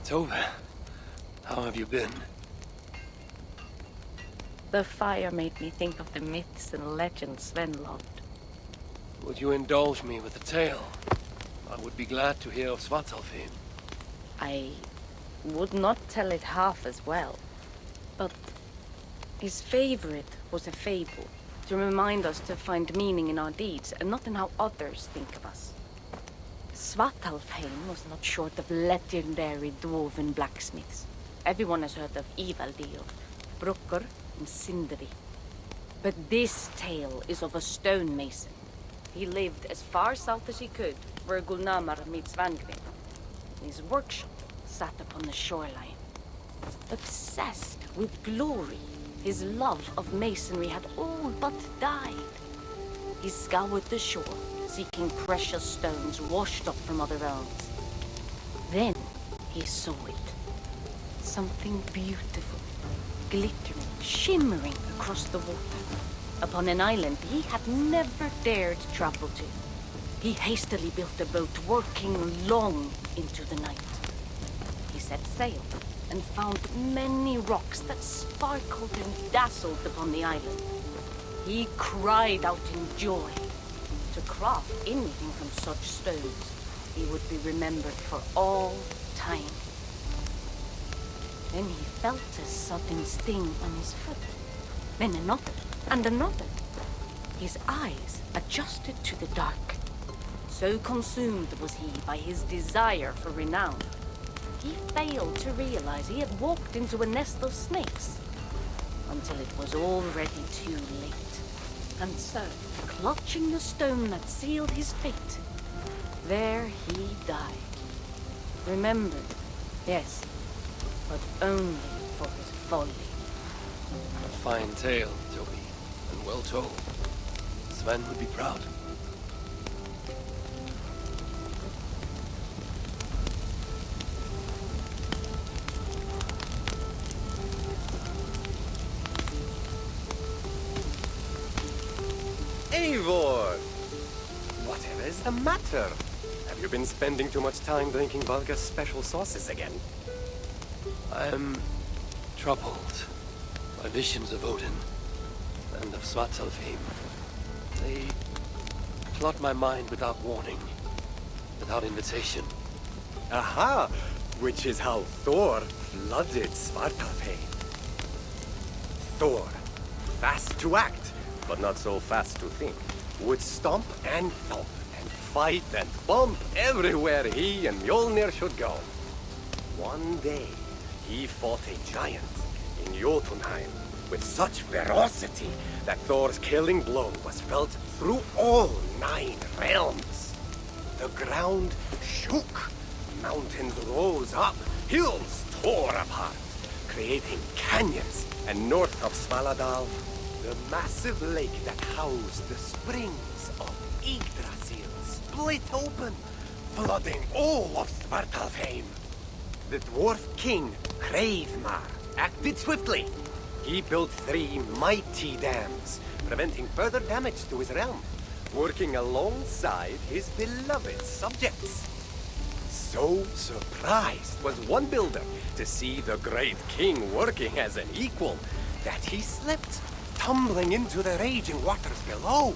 Tove, how have you been? The fire made me think of the myths and legends Sven loved. Would you indulge me with a tale? I would be glad to hear of Svartalfheim. I would not tell it half as well, but his favorite was a fable, to remind us to find meaning in our deeds and not in how others think of us. Svartalfheim was not short of legendary dwarven blacksmiths. Everyone has heard of Ivaldi, of Brucker and Sindri. But this tale is of a stonemason. He lived as far south as he could, where Gulnamar meets Vangrim. His workshop sat upon the shoreline. Obsessed with glory, his love of masonry had all but died. He scoured the shore, seeking precious stones washed up from other realms. Then he saw it. Something beautiful, glittering, shimmering across the water, upon an island he had never dared travel to. He hastily built a boat, working long into the night. He set sail and found many rocks that sparkled and dazzled upon the island. He cried out in joy. To craft anything from such stones, he would be remembered for all time. Then he felt a sudden sting on his foot. Then another, and another. His eyes adjusted to the dark. So consumed was he by his desire for renown, he failed to realize he had walked into a nest of snakes, until it was already too late. And so, clutching the stone that sealed his fate, there he died. Remembered, yes, but only for his folly. A fine tale, Toby, and well told. Sven would be proud. Eivor! Whatever is the matter? Have you been spending too much time drinking Valga's special sauces again? I am troubled by visions of Odin and of Svartalfheim. They flood my mind without warning, without invitation. Aha! Which is how Thor flooded Svartalfheim. Thor, fast to act, but not so fast to think, would stomp and thump and fight and bump everywhere he and Mjolnir should go. One day, he fought a giant in Jotunheim with such ferocity that Thor's killing blow was felt through all 9 realms. The ground shook, mountains rose up, hills tore apart, creating canyons, and north of Svaladal, the massive lake that housed the springs of Yggdrasil split open, flooding all of Svartalfheim. The dwarf king, Hreidmar, acted swiftly. He built 3 mighty dams, preventing further damage to his realm, working alongside his beloved subjects. So surprised was one builder to see the great king working as an equal that he slipped, tumbling into the raging waters below.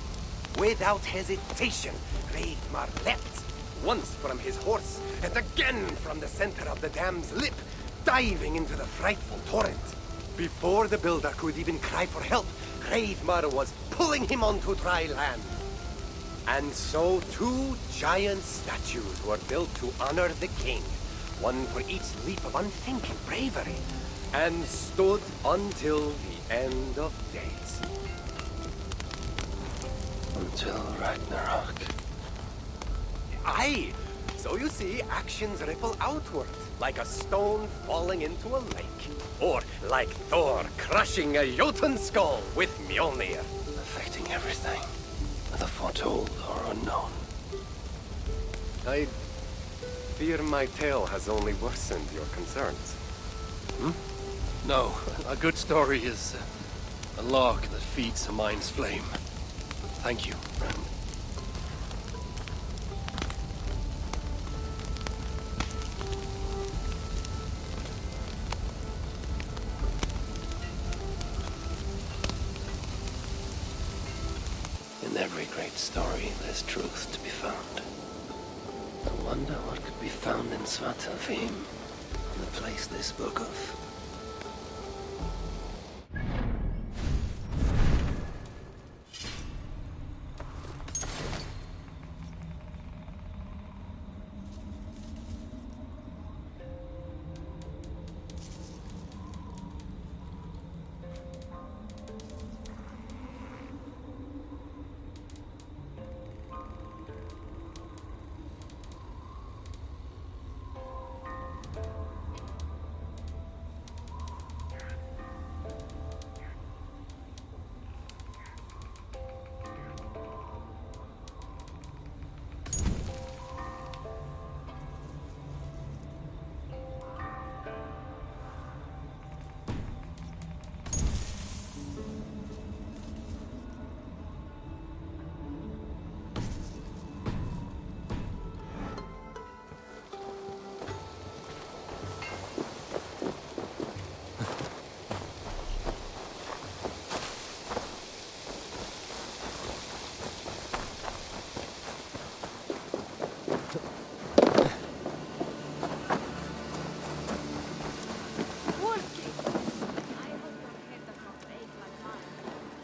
Without hesitation, Hreidmar leapt, once from his horse, and again from the center of the dam's lip, diving into the frightful torrent. Before the builder could even cry for help, Hreidmar was pulling him onto dry land. And so 2 giant statues were built to honor the king, one for each leap of unthinking bravery, and stood until the end of days. Until Ragnarok. Aye! So you see, actions ripple outward, like a stone falling into a lake. Or like Thor crushing a Jotun skull with Mjolnir. Affecting everything, whether foretold or unknown. I fear my tale has only worsened your concerns. No, a good story is a log that feeds a mind's flame. Thank you, friend. great story, there's truth to be found. I wonder what could be found in Svartalfheim, the place they spoke of.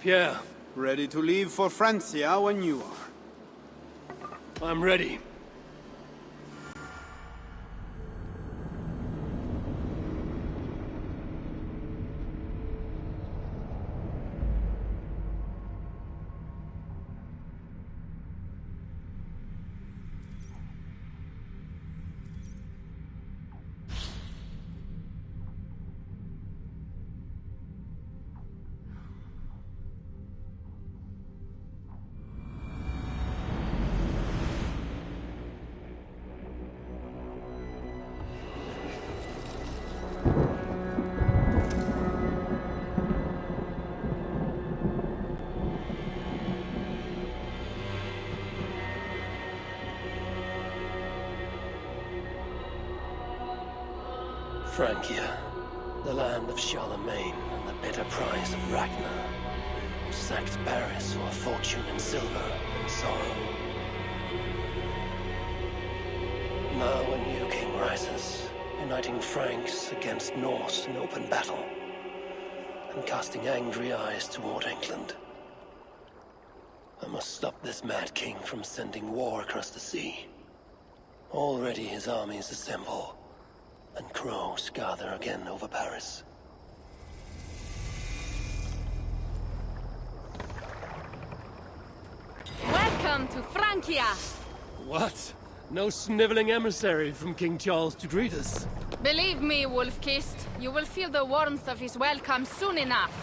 Pierre, Ready to leave for Francia when you are. I'm ready. Francia, the land of Charlemagne and the bitter prize of Ragnar, who sacked Paris for a fortune in silver and sorrow. Now a new king rises, uniting Franks against Norse in open battle, and casting angry eyes toward England. I must stop this mad king from sending war across the sea. Already his armies assemble, and crows gather again over Paris. Welcome to Francia! What? No sniveling emissary from King Charles to greet us? Believe me, Wolf-Kissed, you will feel the warmth of his welcome soon enough.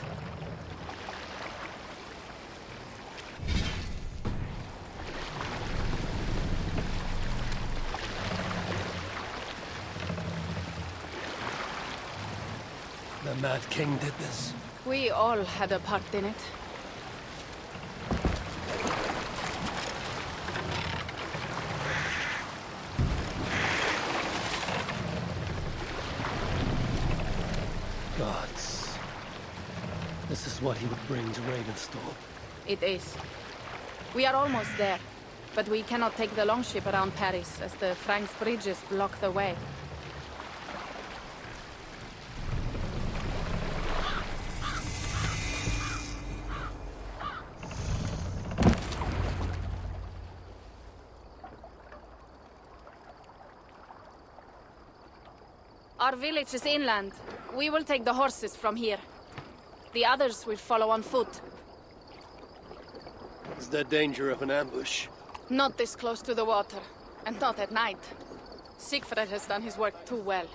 The Mad King did this. We all had a part in it. Gods. This is what he would bring to Ravenstorm. It is. We are almost there, but we cannot take the longship around Paris as the Franks' bridges block the way. Our village is inland. We will take the horses from here. The others will follow on foot. Is there danger of an ambush? Not this close to the water, and not at night. Siegfried has done his work too well.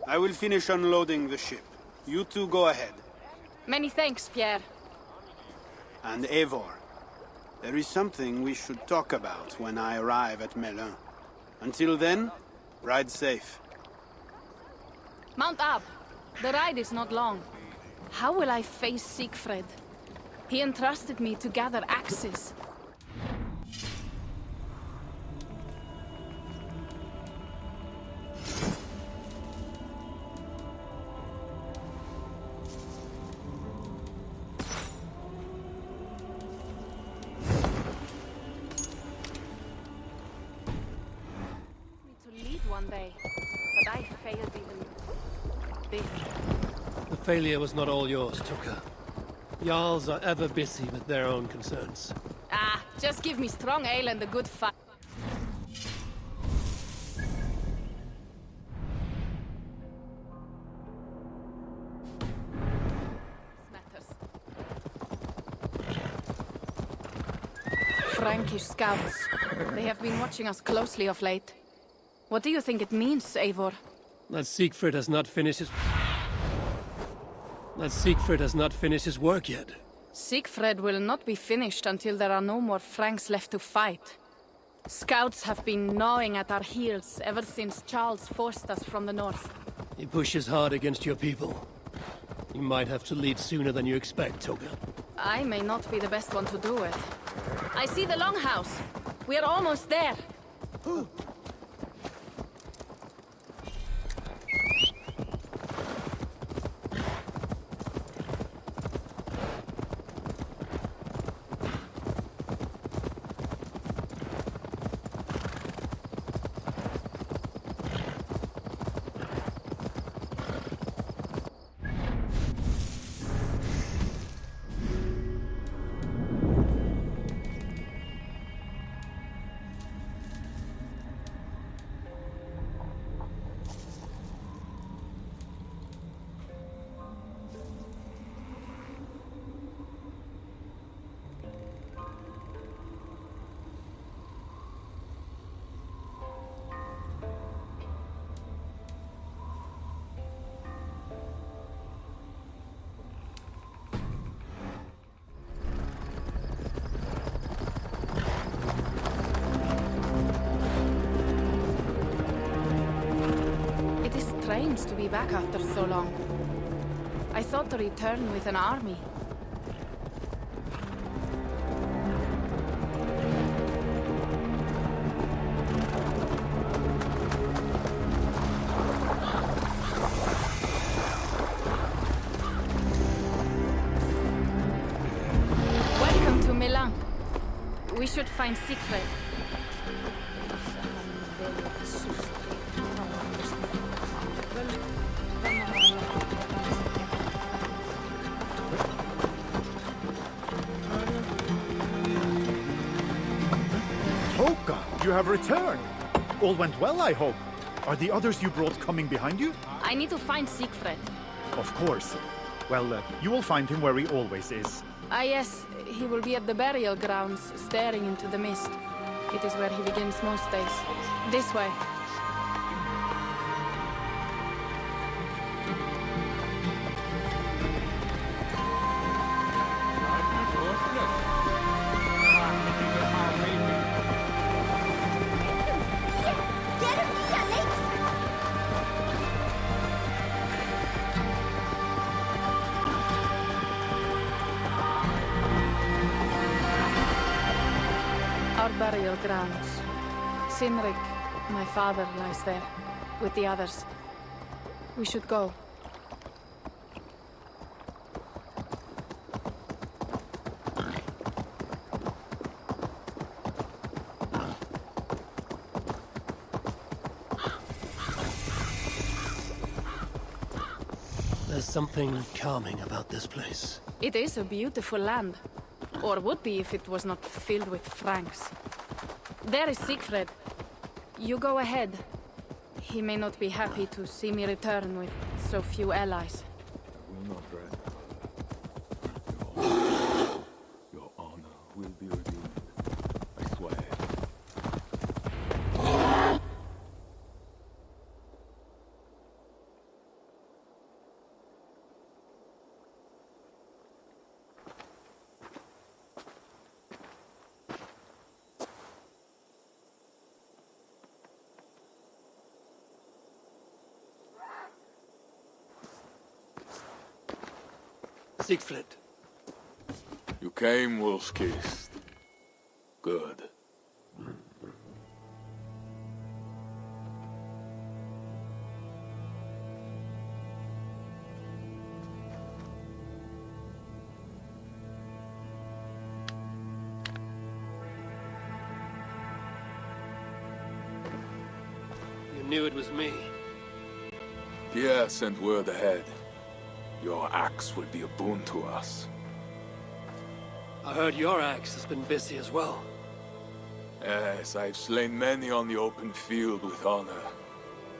I will finish unloading the ship. You two go ahead. Many thanks, Pierre. And Eivor, there is something we should talk about when I arrive at Melun. Until then, ride safe. Mount up. The ride is not long. How will I face Siegfried? He entrusted me to gather axes. this. The failure was not all yours, Tucker. Jarls are ever busy with their own concerns. Ah, just give me strong ale and a good fight. Matters. Frankish scouts. They have been watching us closely of late. What do you think it means, Eivor? That Siegfried has not finished his work yet. Siegfried will not be finished until there are no more Franks left to fight. Scouts have been gnawing at our heels ever since Charles forced us from the north. He pushes hard against your people. You might have to lead sooner than you expect, Toga. I may not be the best one to do it. I see the longhouse. We are almost there. Strange to be back after so long. I thought to return with an army. Welcome to Milan. We should find Siegfried. Toka, you have returned. All went well, I hope. Are the others you brought coming behind you? I need to find Siegfried. Of course. Well, you will find him where he always is. Ah yes, he will be at the burial grounds, staring into the mist. It is where he begins most days. This way. Our burial grounds. Sinrik, my father, lies there, with the others. We should go. There's something calming about this place. It is a beautiful land. Or would be if it was not filled with Franks. There is Siegfried. You go ahead. He may not be happy to see me return with so few allies. Will not rest. Your honor will be redeemed. I swear. Siegfried. You came, wolf-kissed. Good. You knew it was me. Yes, send word ahead. Your axe will be a boon to us. I heard your axe has been busy as well. Yes, I've slain many on the open field with honor,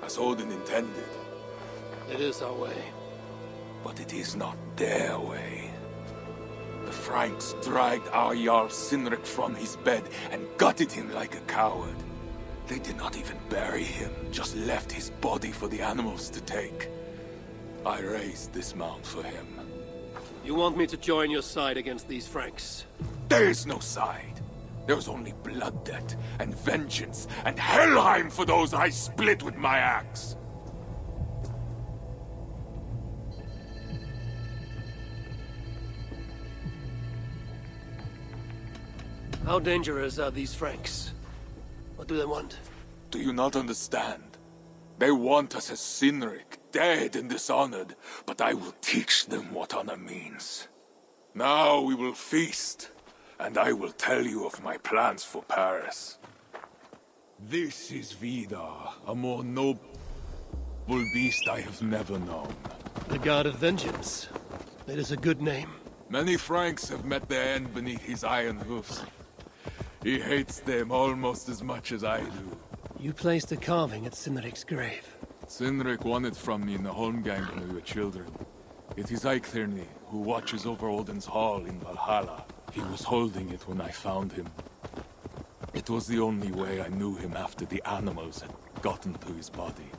as Odin intended. It is our way. But it is not their way. The Franks dragged our Jarl Sinric from his bed and gutted him like a coward. They did not even bury him, just left his body for the animals to take. I raised this mound for him. You want me to join your side against these Franks? There is no side. There's only blood debt, and vengeance, and Helheim for those I split with my axe. How dangerous are these Franks? What do they want? Do you not understand? They want us as Sinric, dead and dishonored, but I will teach them what honor means. Now we will feast, and I will tell you of my plans for Paris. This is Vidar, a more noble beast I have never known. The God of Vengeance. It is a good name. Many Franks have met their end beneath his iron hoofs. He hates them almost as much as I do. You placed a carving at Sinric's grave. Sinric won it from me in the Holmgang when we were children. It is Eiklirni, who watches over Odin's hall in Valhalla. He was holding it when I found him. It was the only way I knew him after the animals had gotten to his body.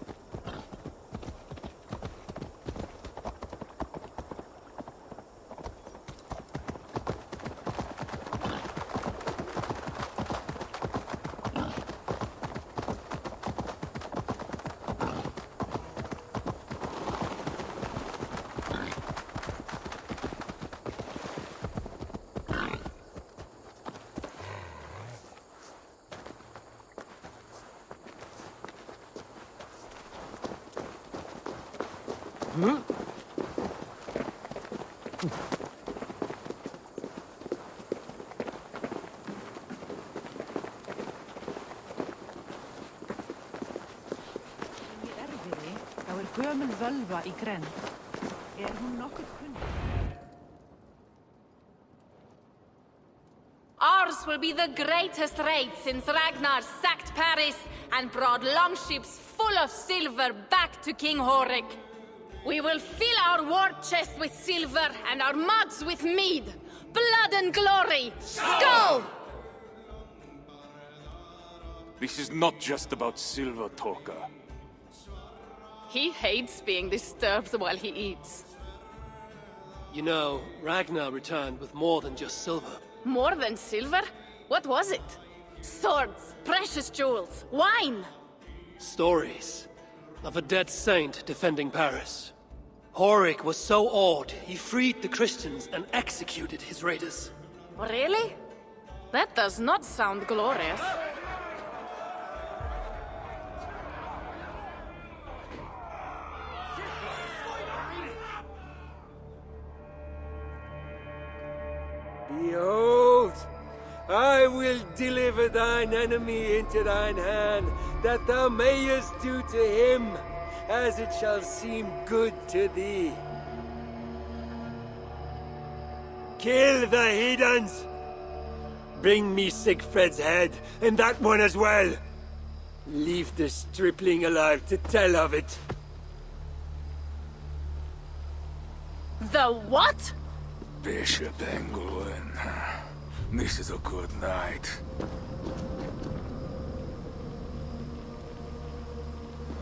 Gömul völva í grennd. Hún nokkuð kunn? Ours will be the greatest raid since Ragnar sacked Paris and brought longships full of silver back to King Horik. We will fill our war chest with silver and our mugs with mead. Blood and glory! Skull! This is not just about silver, Torka. He hates being disturbed while he eats. You know, Ragnar returned with more than just silver. More than silver? What was it? Swords, precious jewels, wine! Stories of a dead saint defending Paris. Horik was so awed, he freed the Christians and executed his raiders. Really? That does not sound glorious. Behold, I will deliver thine enemy into thine hand, that thou mayest do to him as it shall seem good to thee. Kill the heathens! Bring me Sigfred's head, and that one as well! Leave the stripling alive to tell of it. The what? Bishop Engelwin. This is a good night.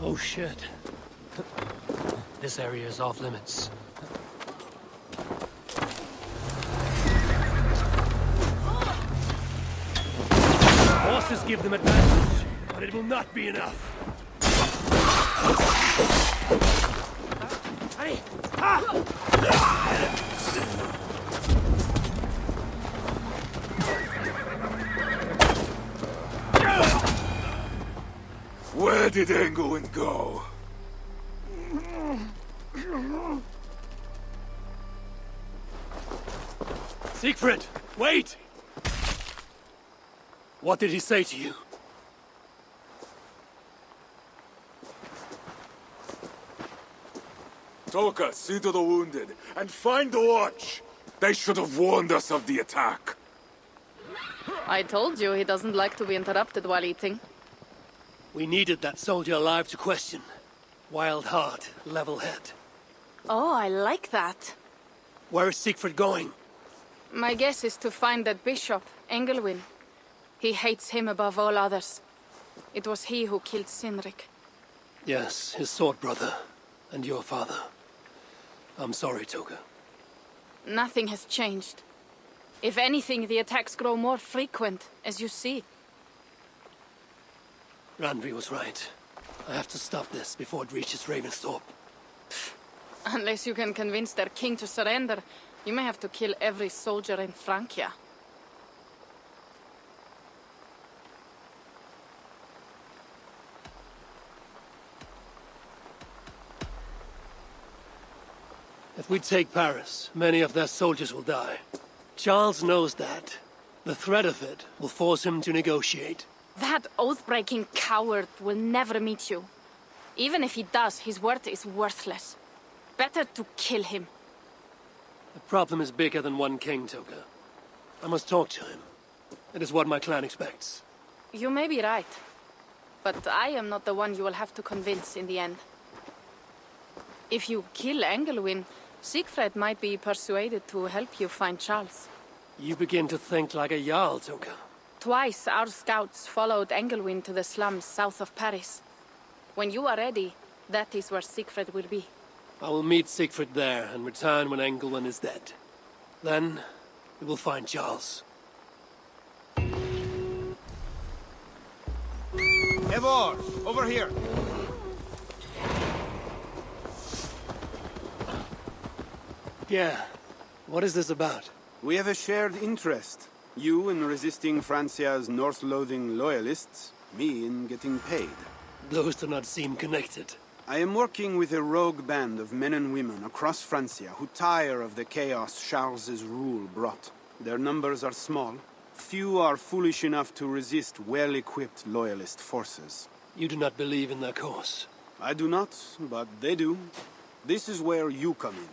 Oh shit. This area is off limits. Horses give them advantage, but it will not be enough. Hey! Where did Engelwin go? Siegfried, wait! What did he say to you? Toka, see to the wounded, and find the watch! They should have warned us of the attack. I told you he doesn't like to be interrupted while eating. We needed that soldier alive to question. Wild heart, level head. Oh, I like that. Where is Siegfried going? My guess is to find that bishop, Engelwin. He hates him above all others. It was he who killed Cynric. Yes, his sword brother. And your father. I'm sorry, Toga. Nothing has changed. If anything, the attacks grow more frequent, as you see. Randvi was right. I have to stop this before it reaches Ravensthorpe. Unless you can convince their king to surrender, you may have to kill every soldier in Francia. If we take Paris, many of their soldiers will die. Charles knows that. The threat of it will force him to negotiate. That oath-breaking coward will never meet you. Even if he does, his word is worthless. Better to kill him. The problem is bigger than one king, Toga. I must talk to him. It is what my clan expects. You may be right. But I am not the one you will have to convince in the end. If you kill Engelwin, Siegfried might be persuaded to help you find Charles. You begin to think like a Jarl, Toga. Twice our scouts followed Engelwin to the slums south of Paris. When you are ready, that is where Siegfried will be. I will meet Siegfried there and return when Engelwin is dead. Then, we will find Charles. Eivor, over here! Yeah, what is this about? We have a shared interest. You in resisting Francia's North-loathing loyalists, me in getting paid. Those do not seem connected. I am working with a rogue band of men and women across Francia who tire of the chaos Charles's rule brought. Their numbers are small. Few are foolish enough to resist well-equipped loyalist forces. You do not believe in their cause. I do not, but they do. This is where you come in.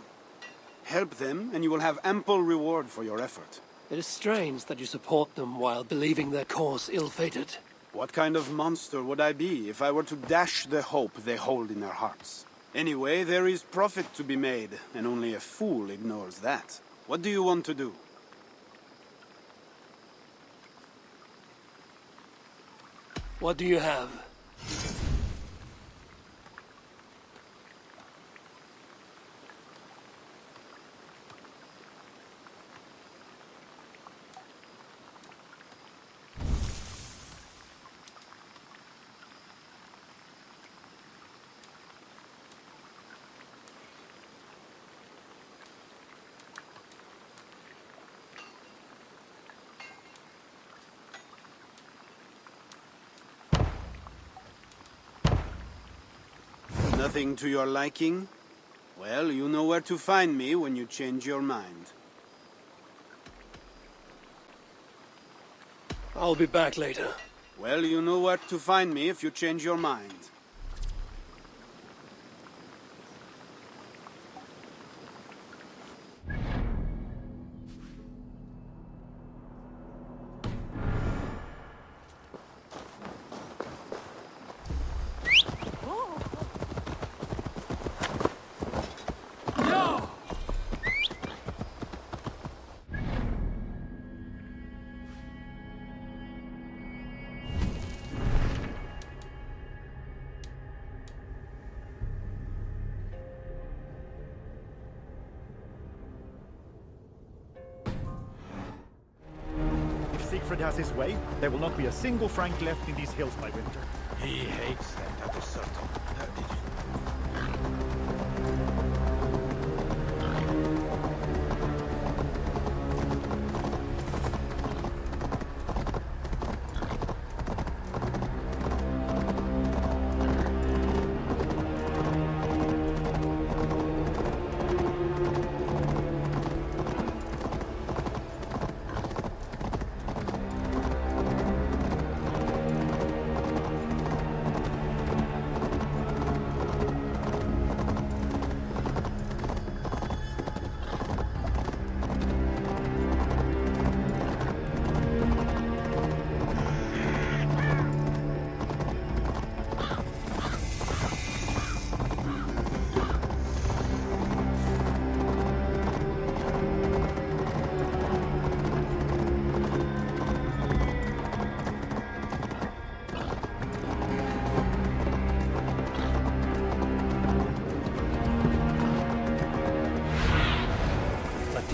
Help them, and you will have ample reward for your effort. It is strange that you support them while believing their cause ill-fated. What kind of monster would I be if I were to dash the hope they hold in their hearts? Anyway, there is profit to be made, and only a fool ignores that. What do you want to do? What do you have? Nothing to your liking? Well, you know where to find me when you change your mind. I'll be back later. Well, you know where to find me if you change your mind. Siegfried has his way, there will not be a single Frank left in these hills by winter. He hates them, that is certain.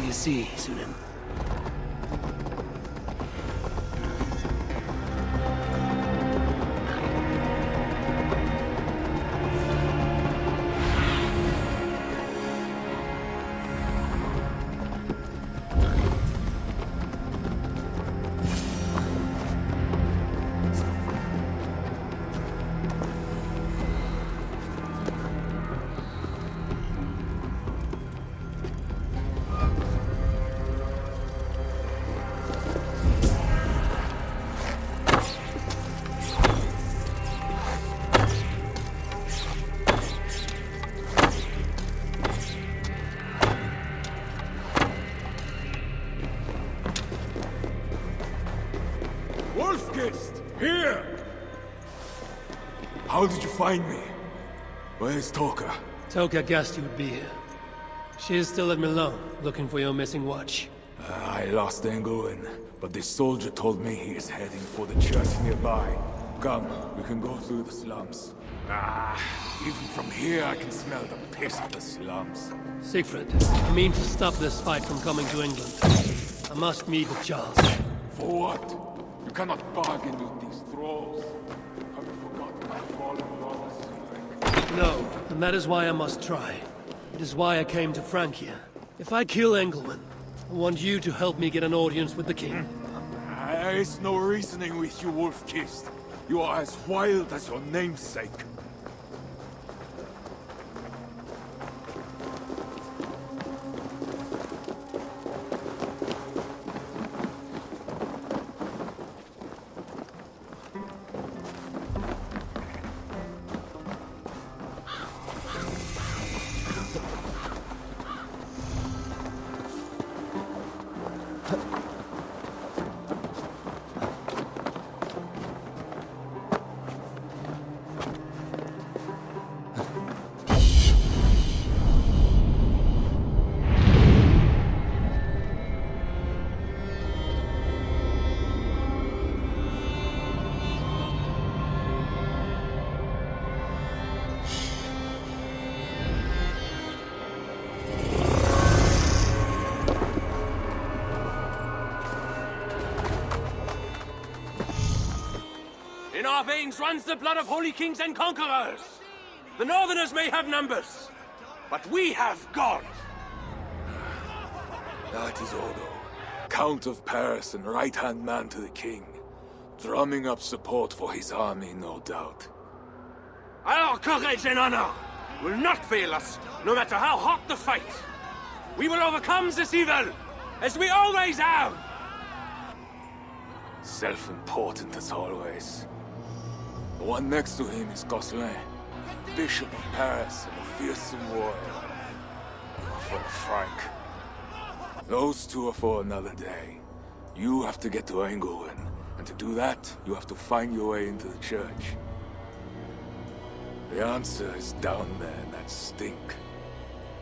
you see, Sunan. Here! How did you find me? Where's Toka? Toka guessed you would be here. She is still at Milan, looking for your missing watch. I lost Engelwin, but this soldier told me he is heading for the church nearby. Come, we can go through the slums. Even from here I can smell the piss of the slums. Siegfried, I mean to stop this fight from coming to England. I must meet with Charles. For what? You cannot bargain with these thralls. Have you forgotten my fallen lord, Cedric? No, and that is why I must try. It is why I came to Francia. If I kill Engelman, I want you to help me get an audience with the king. There is no reasoning with you, Wolf-Kissed. You are as wild as your namesake. In our veins runs the blood of holy kings and conquerors. The Northerners may have numbers, but we have God. That is Odo, Count of Paris and right-hand man to the king. Drumming up support for his army, no doubt. Our courage and honor will not fail us, no matter how hot the fight. We will overcome this evil, as we always have. Self-important as always. The one next to him is Gosselin, Bishop of Paris and a fearsome warrior. For Frank. Those two are for another day. You have to get to Engelwin, and to do that, you have to find your way into the church. The answer is down there in that stink.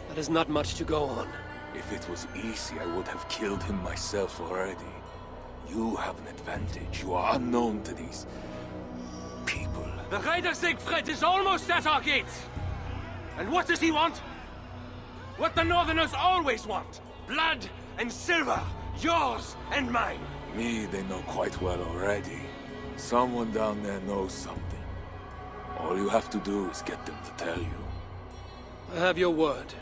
That is not much to go on. If it was easy, I would have killed him myself already. You have an advantage. You are unknown to these people. The Raider Siegfried is almost at our gates. And what does he want? What the Northerners always want. Blood and silver. Yours and mine. Me, they know quite well already. Someone down there knows something. All you have to do is get them to tell you. I have your word.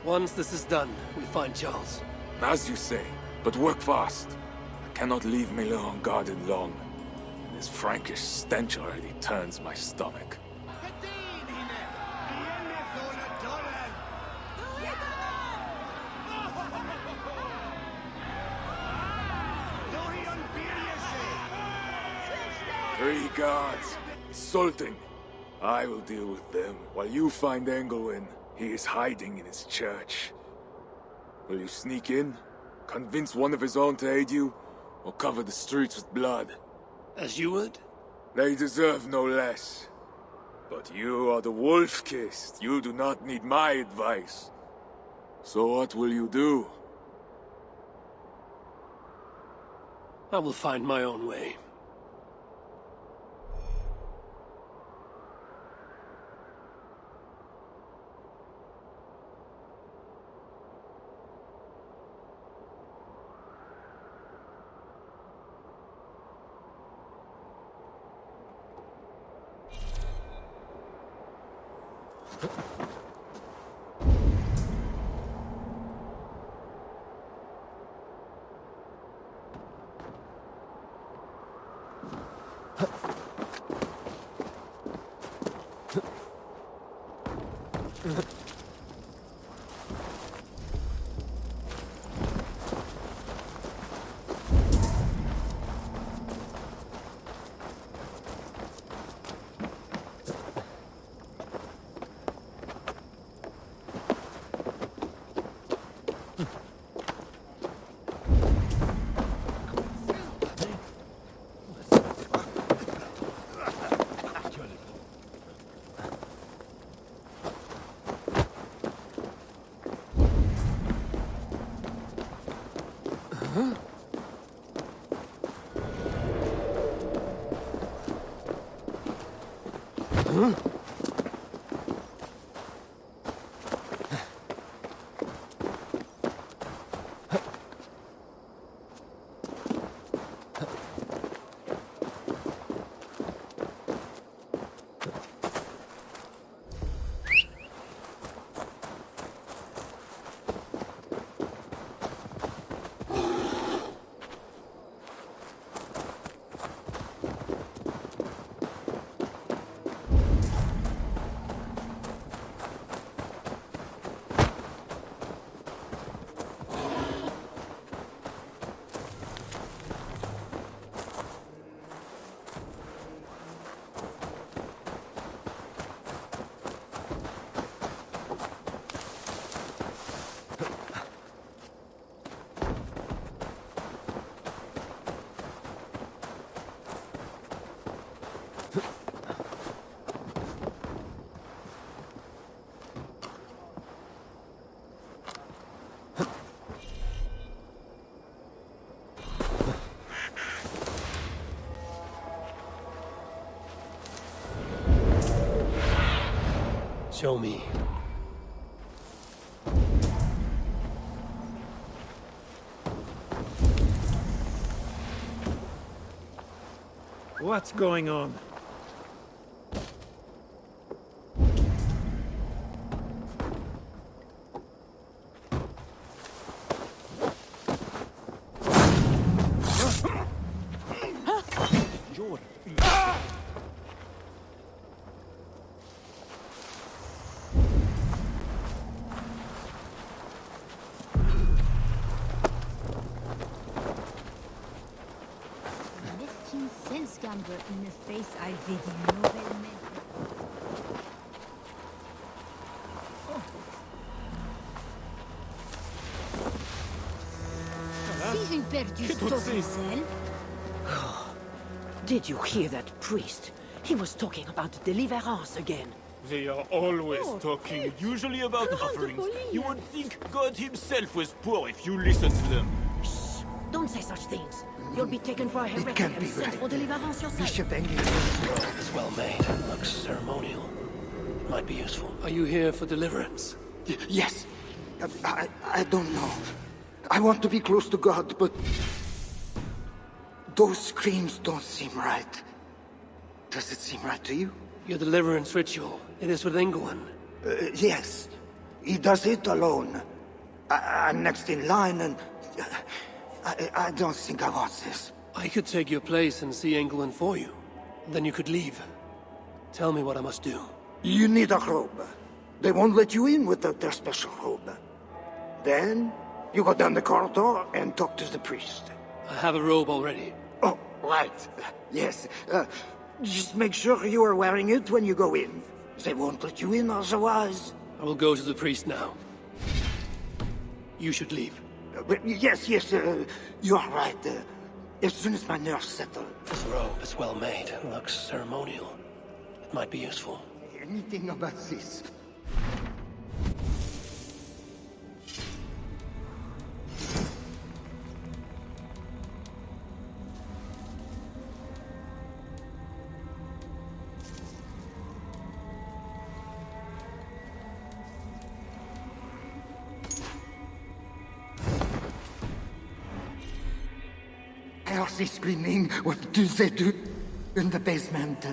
Once this is done, we find Charles. As you say, but work fast. I cannot leave Milan unguarded long. This Frankish stench already turns my stomach. Three guards. Insulting. I will deal with them, while you find Engelwin. He is hiding in his church. Will you sneak in? Convince one of his own to aid you? Or cover the streets with blood? As you would? They deserve no less. But you are the Wolf-Kissed. You do not need my advice. So what will you do? I will find my own way. Show me. What's going on? In the face I vid nobelmente. Si j'ai perdu Stoffel. Did you hear that priest? He was talking about deliverance again. They are always talking, usually about offerings. You would think God himself was poor if you listened to them. Shh! Don't say such things. You'll be taken for a heretic and sent for deliverance yourself. Bishop Robe is well made. Looks ceremonial. It might be useful. Are you here for deliverance? Yes. I don't know. I want to be close to God, but those screams don't seem right. Does it seem right to you? Your deliverance ritual. It is with Ingolin. Yes. He does it alone. I'm next in line, and I don't think I want this. I could take your place and see Ingolin for you. Then you could leave. Tell me what I must do. You need a robe. They won't let you in without their special robe. Then, you go down the corridor and talk to the priest. I have a robe already. Oh, right. Yes. Just make sure you are wearing it when you go in. They won't let you in otherwise. I will go to the priest now. You should leave. Yes, you're right. As soon as my nerves settle. This robe is well made. It looks ceremonial. It might be useful. Anything about this? I hear they screaming. What do they do in the basement?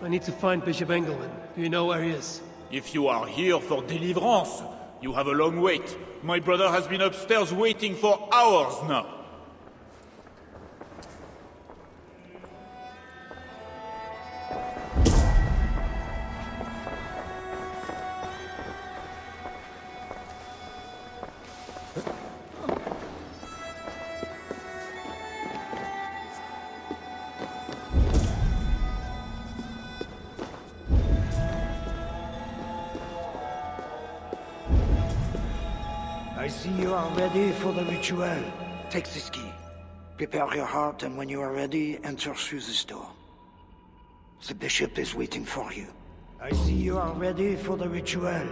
I need to find Bishop Engelman. Do you know where he is? If you are here for deliverance, you have a long wait. My brother has been upstairs waiting for hours now. I see you are ready for the ritual. Take this key. Prepare your heart, and when you are ready, enter through this door. The bishop is waiting for you. I see you are ready for the ritual.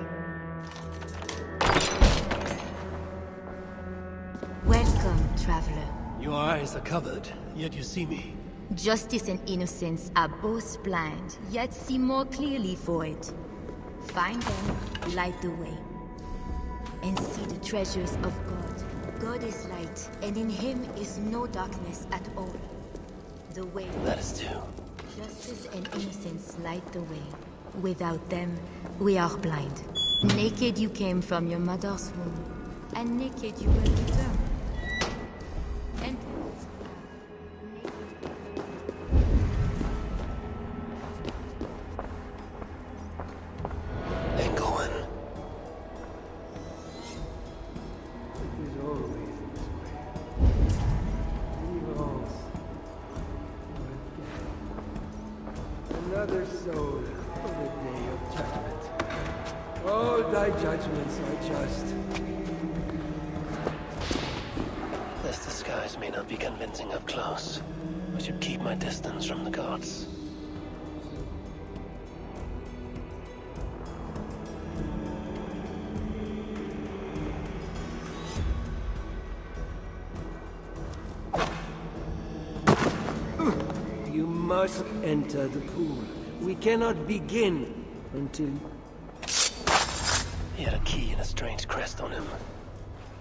Welcome, traveler. Your eyes are covered, yet you see me. Justice and innocence are both blind, yet see more clearly for it. Find them, light the way, and see the treasures of God. God is light, and in him is no darkness at all. The way... That is true. Justice and innocence light the way. Without them, we are blind. Naked you came from your mother's womb, and naked you will return. And... Engelman. Another soul for the day of judgment. Oh, thy judgments are just. This disguise may not be convincing up close. I should keep my distance from the gods. You must enter the pool. We cannot begin until... He had a key and a strange crest on him.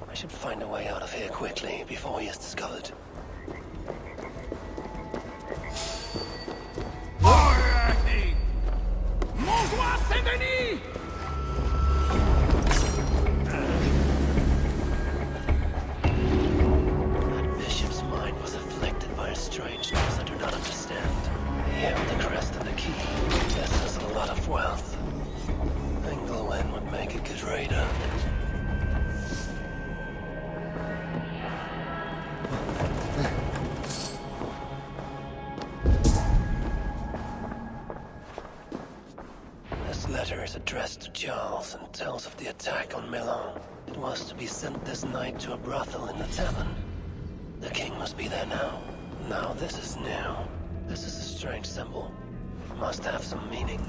I should find a way out of here quickly before he is discovered. Bonjour, Saint-Denis! That bishop's mind was afflicted by a strangeness I do not understand. Here with the crest and the key. This is a lot of wealth. Engelman would make a good raider. This letter is addressed to Charles and tells of the attack on Milan. It was to be sent this night to a brothel in the tavern. The king must be there now. Now this is new. This is a strange symbol. It must have some meaning.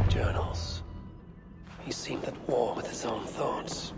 Journals. He seemed at war with his own thoughts.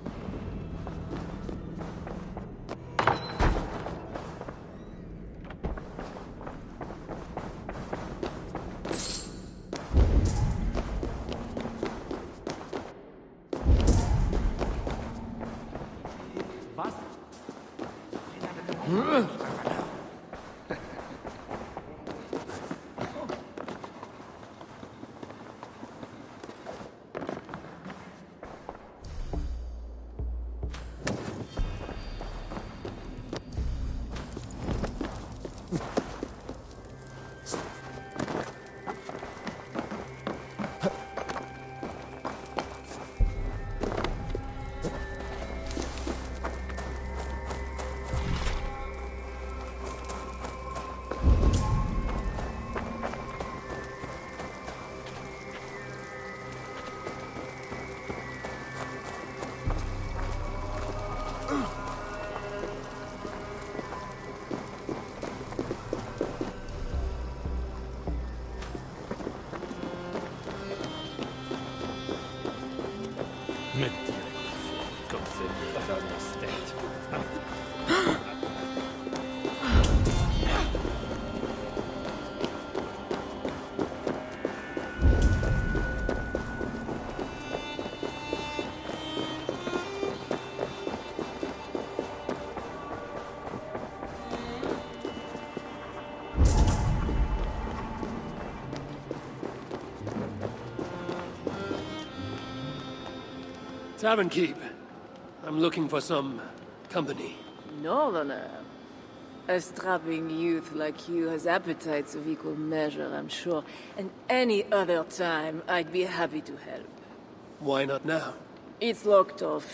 Tavern keep. I'm looking for some company. Northerner. A strapping youth like you has appetites of equal measure, I'm sure. And any other time, I'd be happy to help. Why not now? It's locked off.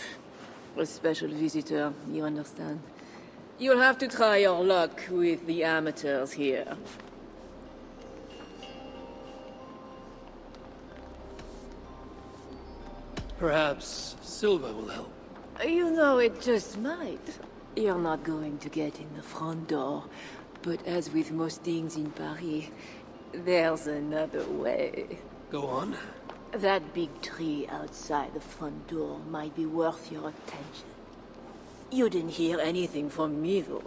A special visitor, you understand. You'll have to try your luck with the amateurs here. Perhaps Silva will help. You know, it just might. You're not going to get in the front door, but as with most things in Paris, there's another way. Go on. That big tree outside the front door might be worth your attention. You didn't hear anything from me, though.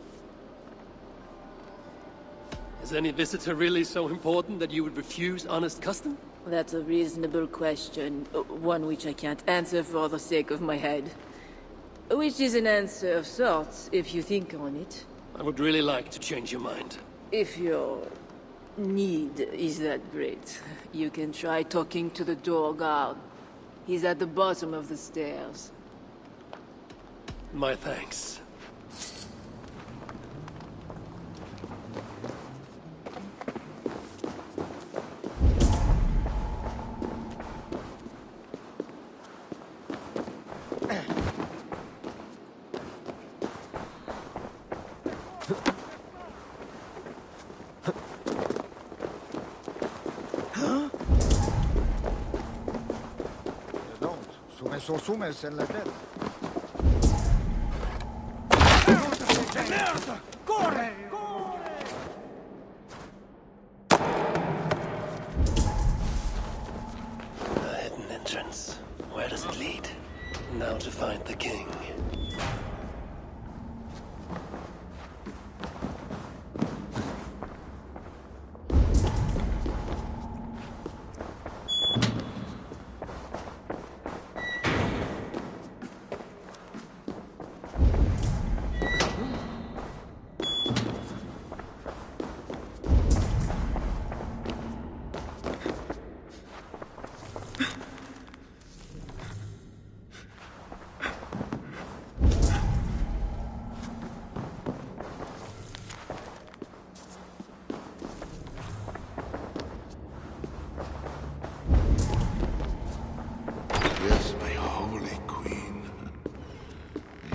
Is any visitor really so important that you would refuse honest custom? That's a reasonable question, one which I can't answer for the sake of my head. Which is an answer of sorts, if you think on it. I would really like to change your mind. If your need is that great, you can try talking to the door guard. He's at the bottom of the stairs. My thanks. Sumes en la tête. Merda! Corre! A hidden entrance. Where does it lead? Now to find the king.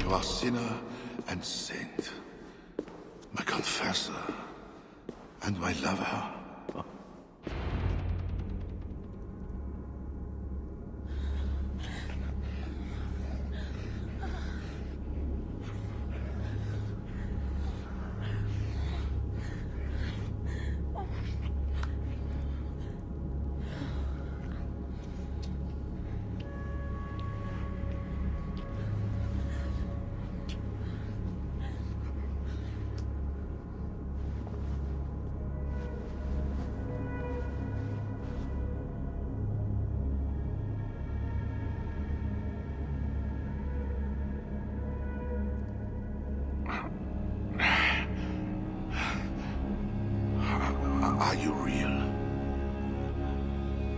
You are sinner and saint, my confessor and my lover. Are you real?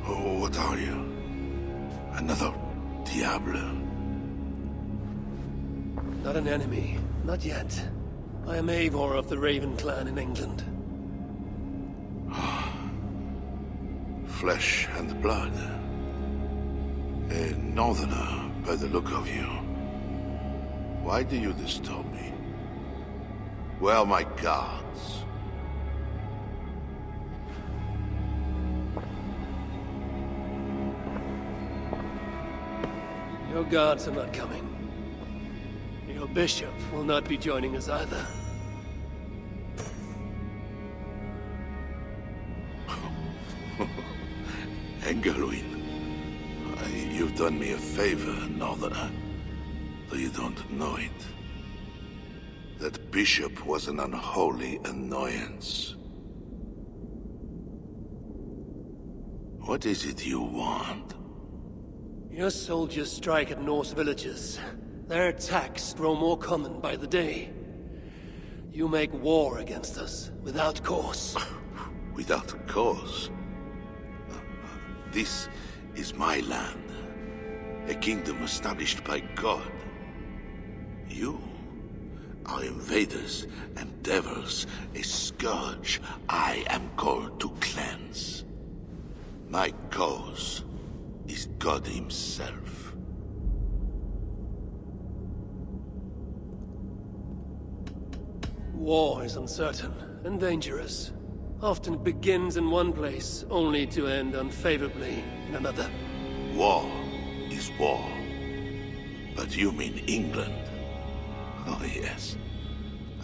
Or what are you? Another Diable? Not an enemy. Not yet. I am Eivor of the Raven clan in England. Flesh and blood. A northerner, by the look of you. Why do you disturb me? Where are my guards? Your guards are not coming. Your bishop will not be joining us either. Engelwin, you've done me a favor, Northerner, though you don't know it. That bishop was an unholy annoyance. What is it you want? Your soldiers strike at Norse villages. Their attacks grow more common by the day. You make war against us, without cause. Without cause? This is my land. a kingdom established by God. You are invaders and devils, a scourge I am called to cleanse. My cause is God himself. War is uncertain and dangerous. Often it begins in one place, only to end unfavorably in another. War is war. But you mean England? Oh yes.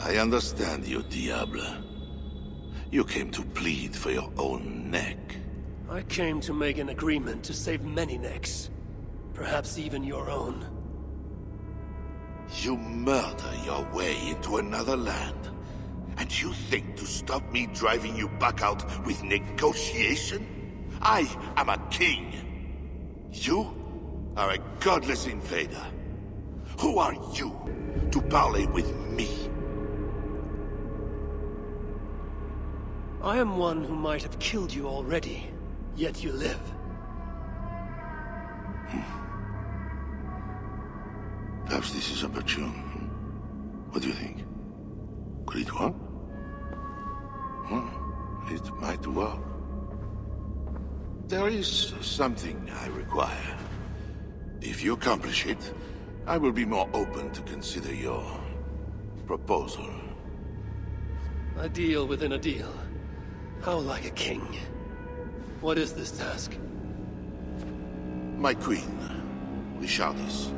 I understand you, Diable. You came to plead for your own neck. I came to make an agreement to save many necks. Perhaps even your own. You murder your way into another land. And you think to stop me driving you back out with negotiation? I am a king. You are a godless invader. Who are you to parley with me? I am one who might have killed you already, yet you live. Perhaps this is opportune. What do you think? Could it work? It might work. There is something I require. If you accomplish it, I will be more open to consider your proposal. A deal within a deal. How like a king. What is this task? My queen, Richardis,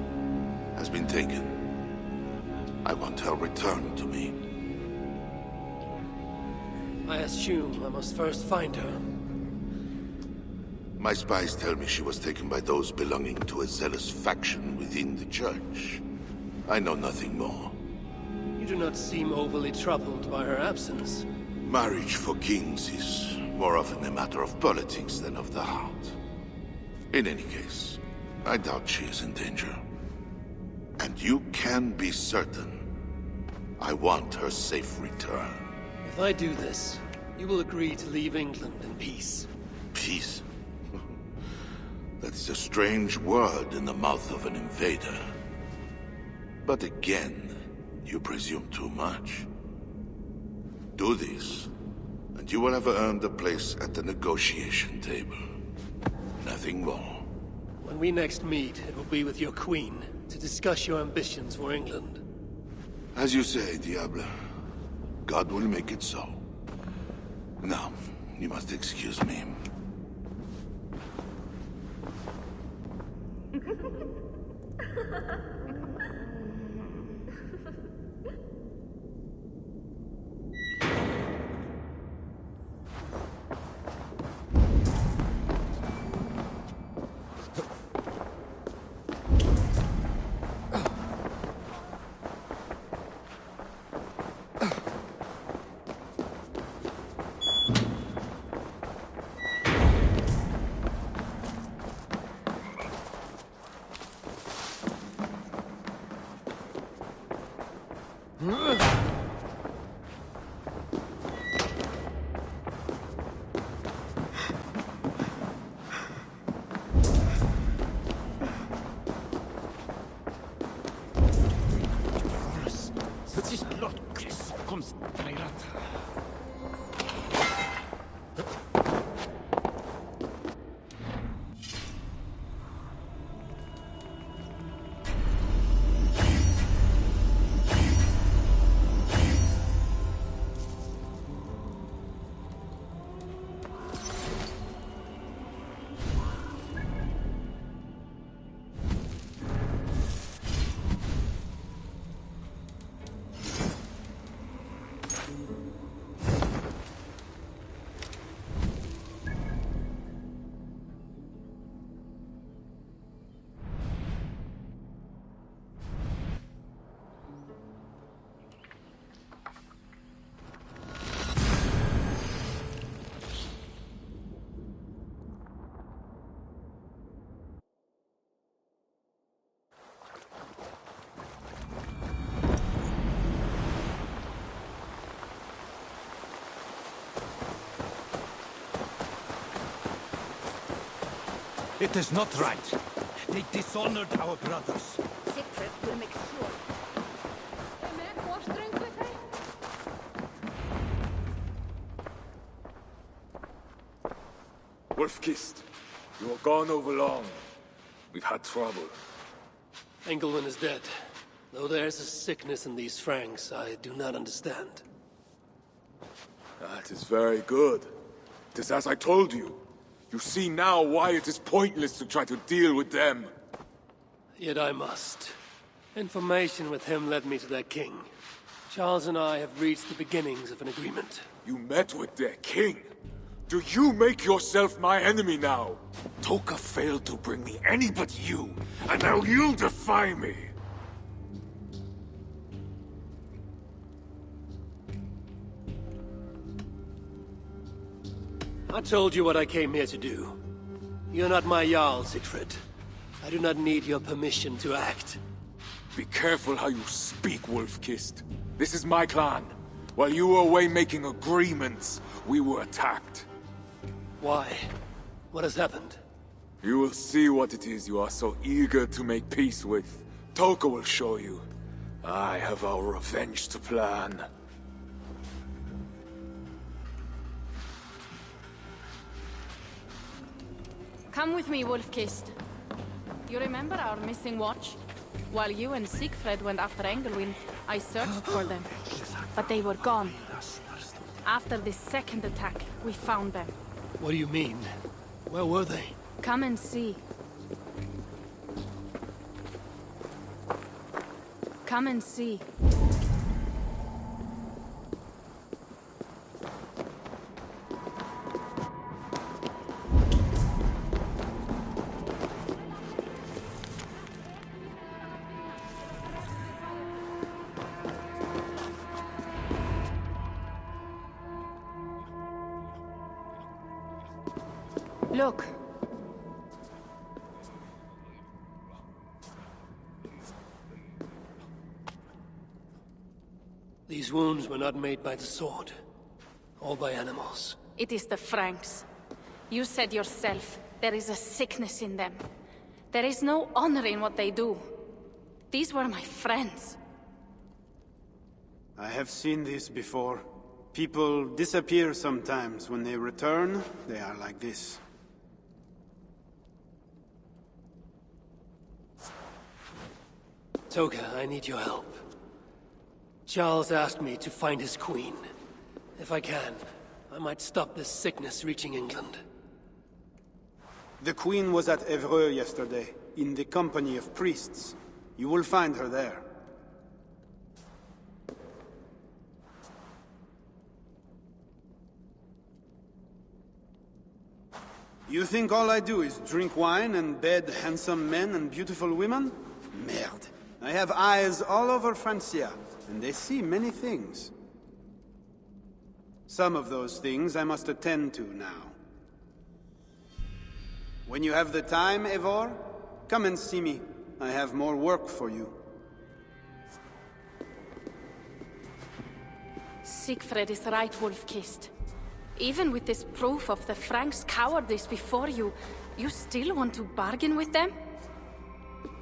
has been taken. I want her returned to me. I assume I must first find her. My spies tell me she was taken by those belonging to a zealous faction within the church. I know nothing more. You do not seem overly troubled by her absence. Marriage for kings is more often a matter of politics than of the heart. In any case, I doubt she is in danger. And you can be certain I want her safe return. If I do this, you will agree to leave England in peace. Peace? That is a strange word in the mouth of an invader. But again, you presume too much. Do this, and you will have earned a place at the negotiation table. Nothing more. When we next meet, it will be with your queen, to discuss your ambitions for England. As you say, Diable. God will make it so. Now, you must excuse me. It is not right. They dishonored our brothers. Siegfried will make sure. Wolf-Kissed, you are gone over long. We've had trouble. Engelwin is dead. Though there's a sickness in these Franks I do not understand. That is very good. It is as I told you. You see now why it is pointless to try to deal with them. Yet I must. Information with him led me to their king. Charles and I have reached the beginnings of an agreement. You met with their king? Do you make yourself my enemy now? Toka failed to bring me any but you, and now you defy me! I told you what I came here to do. You're not my Jarl, Siegfried. I do not need your permission to act. Be careful how you speak, Wolf-Kissed. This is my clan. While you were away making agreements, we were attacked. Why? What has happened? You will see what it is you are so eager to make peace with. Toka will show you. I have our revenge to plan. Come with me, Wolf-Kissed. You remember our missing watch? While you and Siegfried went after Engelwin, I searched for them. But they were gone. After this second attack, we found them. What do you mean? Where were they? Come and see. Come and see. Look. These wounds were not made by the sword, or by animals. It is the Franks. You said yourself, there is a sickness in them. There is no honor in what they do. These were my friends. I have seen this before. People disappear sometimes. When they return, they are like this. Toka, I need your help. Charles asked me to find his queen. If I can, I might stop this sickness reaching England. The queen was at Evreux yesterday, in the company of priests. You will find her there. You think all I do is drink wine and bed handsome men and beautiful women? Merde. I have eyes all over Francia, and they see many things. Some of those things I must attend to now. When you have the time, Eivor, come and see me. I have more work for you. Siegfried is right, Wolf-Kissed. Even with this proof of the Franks' cowardice before you, you still want to bargain with them?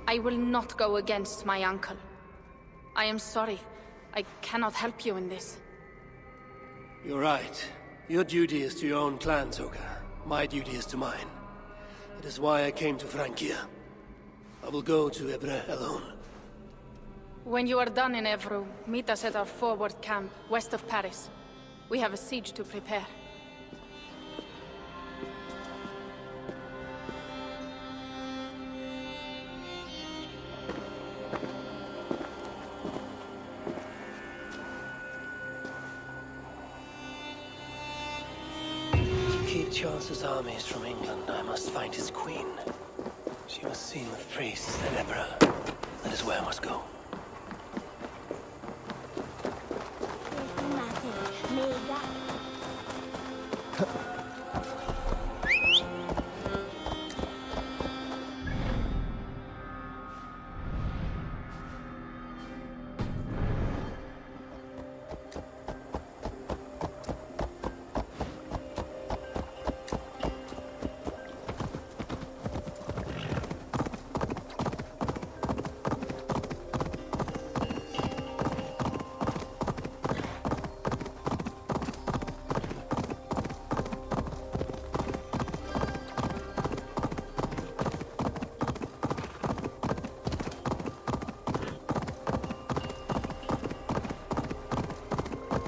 I will not go against my uncle. I am sorry. I cannot help you in this. You're right. Your duty is to your own clan, Toka. My duty is to mine. It is why I came to Francia. I will go to Evreux alone. When you are done in Evreux, meet us at our forward camp, west of Paris. We have a siege to prepare. Charles's armies from England, I must find his queen. She was seen with priests at Evreux. That is where I must go.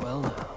well now.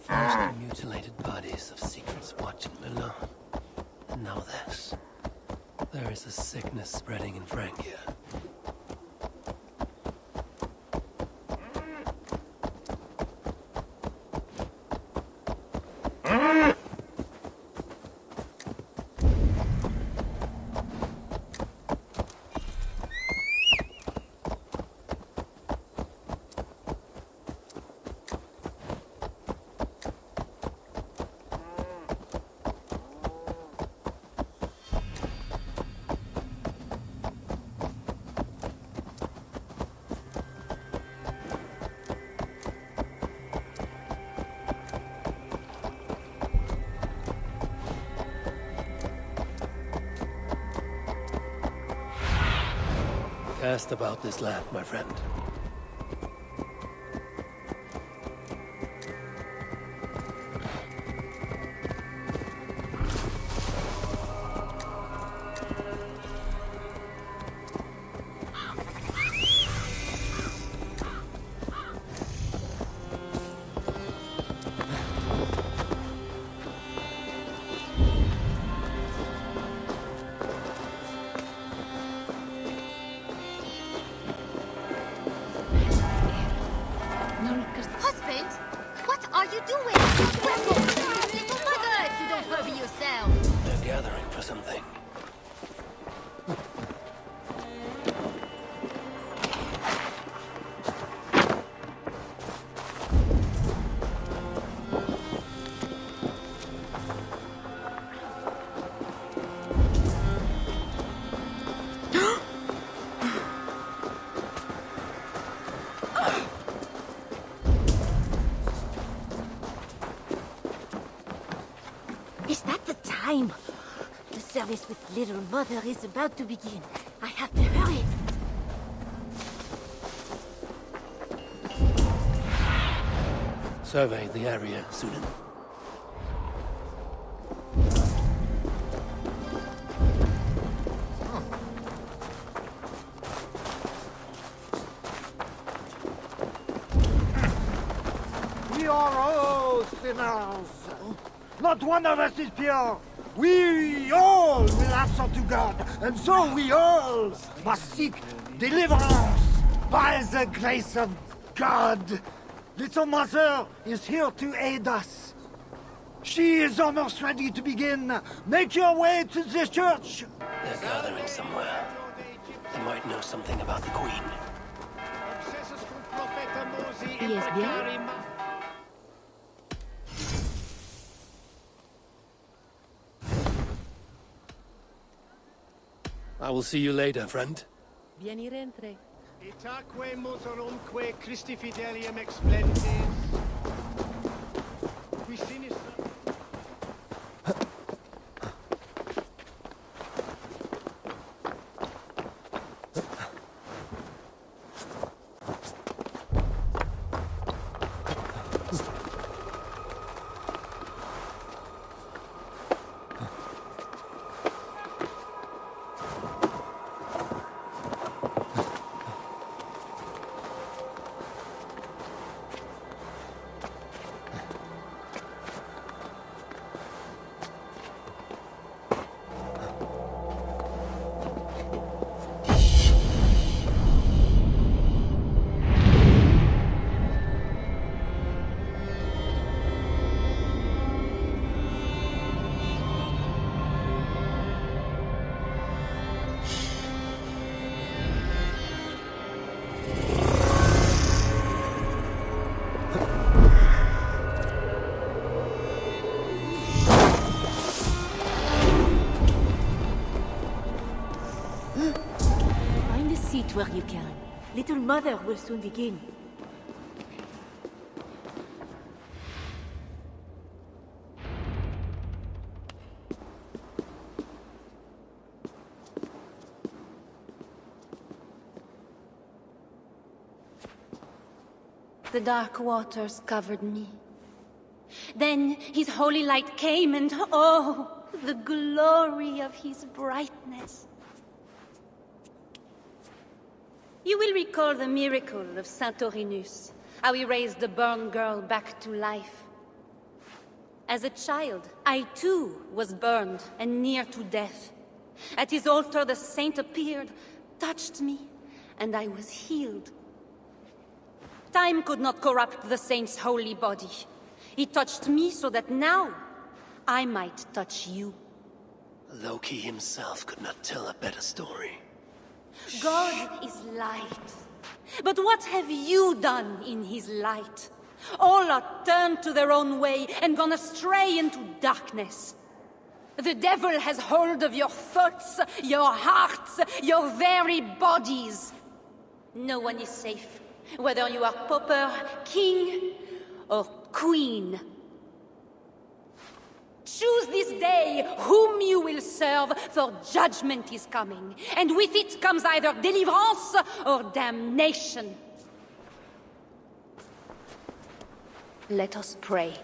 First the mutilated bodies of secrets watching Milan. And now this. There is a sickness spreading in Francia. Cast about this land, my friend. Husband, what are you doing? Little mother, if you don't hurry yourself. They're gathering for something. Is that the time? The service with Little Mother is about to begin. I have to hurry. Survey the area, Sunan. We are all sinners. Not one of us is pure. We all will answer to God, and so we all must seek deliverance by the grace of God. Little Mother is here to aid us. She is almost ready to begin. Make your way to the church. They're gathering somewhere. They might know something about the Queen. Yes, bien? I will see you later, friend. Vieni rentre. Itaque motorumque Christi fidelium explendis. Qui sinistra. Find a seat where you can. Little Mother will soon begin. The dark waters covered me. Then his holy light came and oh, the glory of his brightness. You will recall the miracle of Saint Orinus, how he raised the burned girl back to life. As a child, I too was burned and near to death. At his altar the saint appeared, touched me, and I was healed. Time could not corrupt the saint's holy body. He touched me so that now I might touch you. Loki himself could not tell a better story. God is light. But what have you done in his light? All are turned to their own way and gone astray into darkness. The devil has hold of your thoughts, your hearts, your very bodies. No one is safe, whether you are pauper, king, or queen. Choose this day whom you will serve, for judgment is coming, and with it comes either deliverance or damnation. Let us pray.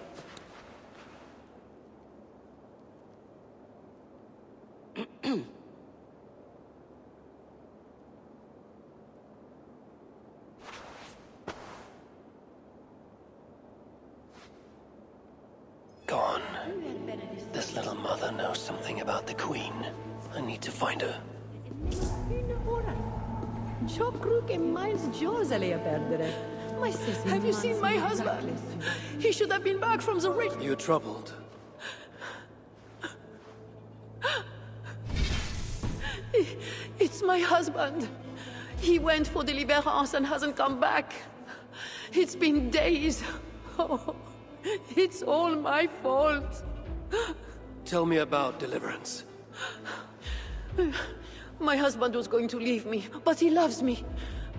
Gone. This little mother knows something about the Queen. I need to find her. Have you seen my husband? He should have been back from the race. You're troubled. It's my husband. He went for deliverance and hasn't come back. It's been days. Oh, it's all my fault. Tell me about deliverance. My husband was going to leave me, but he loves me.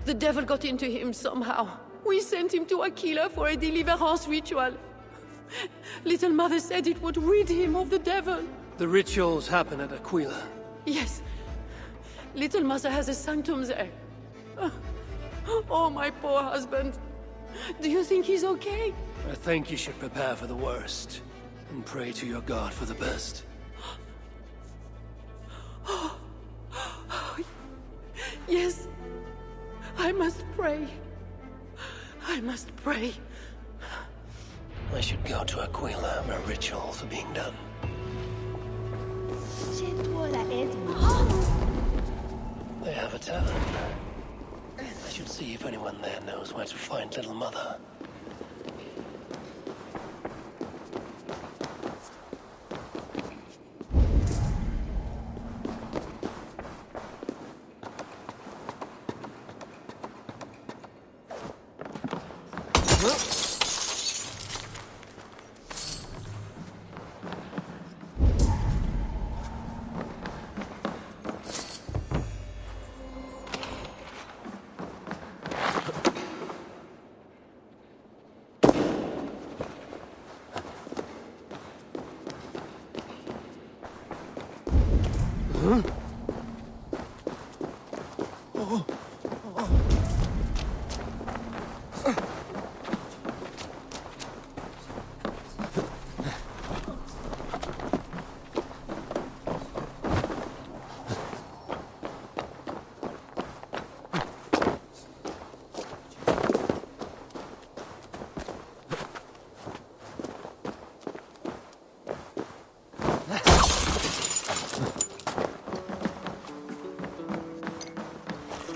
The devil got into him somehow. We sent him to Aquila for a deliverance ritual. Little Mother said it would rid him of the devil. The rituals happen at Aquila. Yes. Little Mother has a sanctum there. Oh, my poor husband. Do you think he's okay? I think you should prepare for the worst and pray to your God for the best. Yes. I must pray. I must pray. I should go to Aquila, where rituals are being done. They have a tavern. I should see if anyone there knows where to find Little Mother.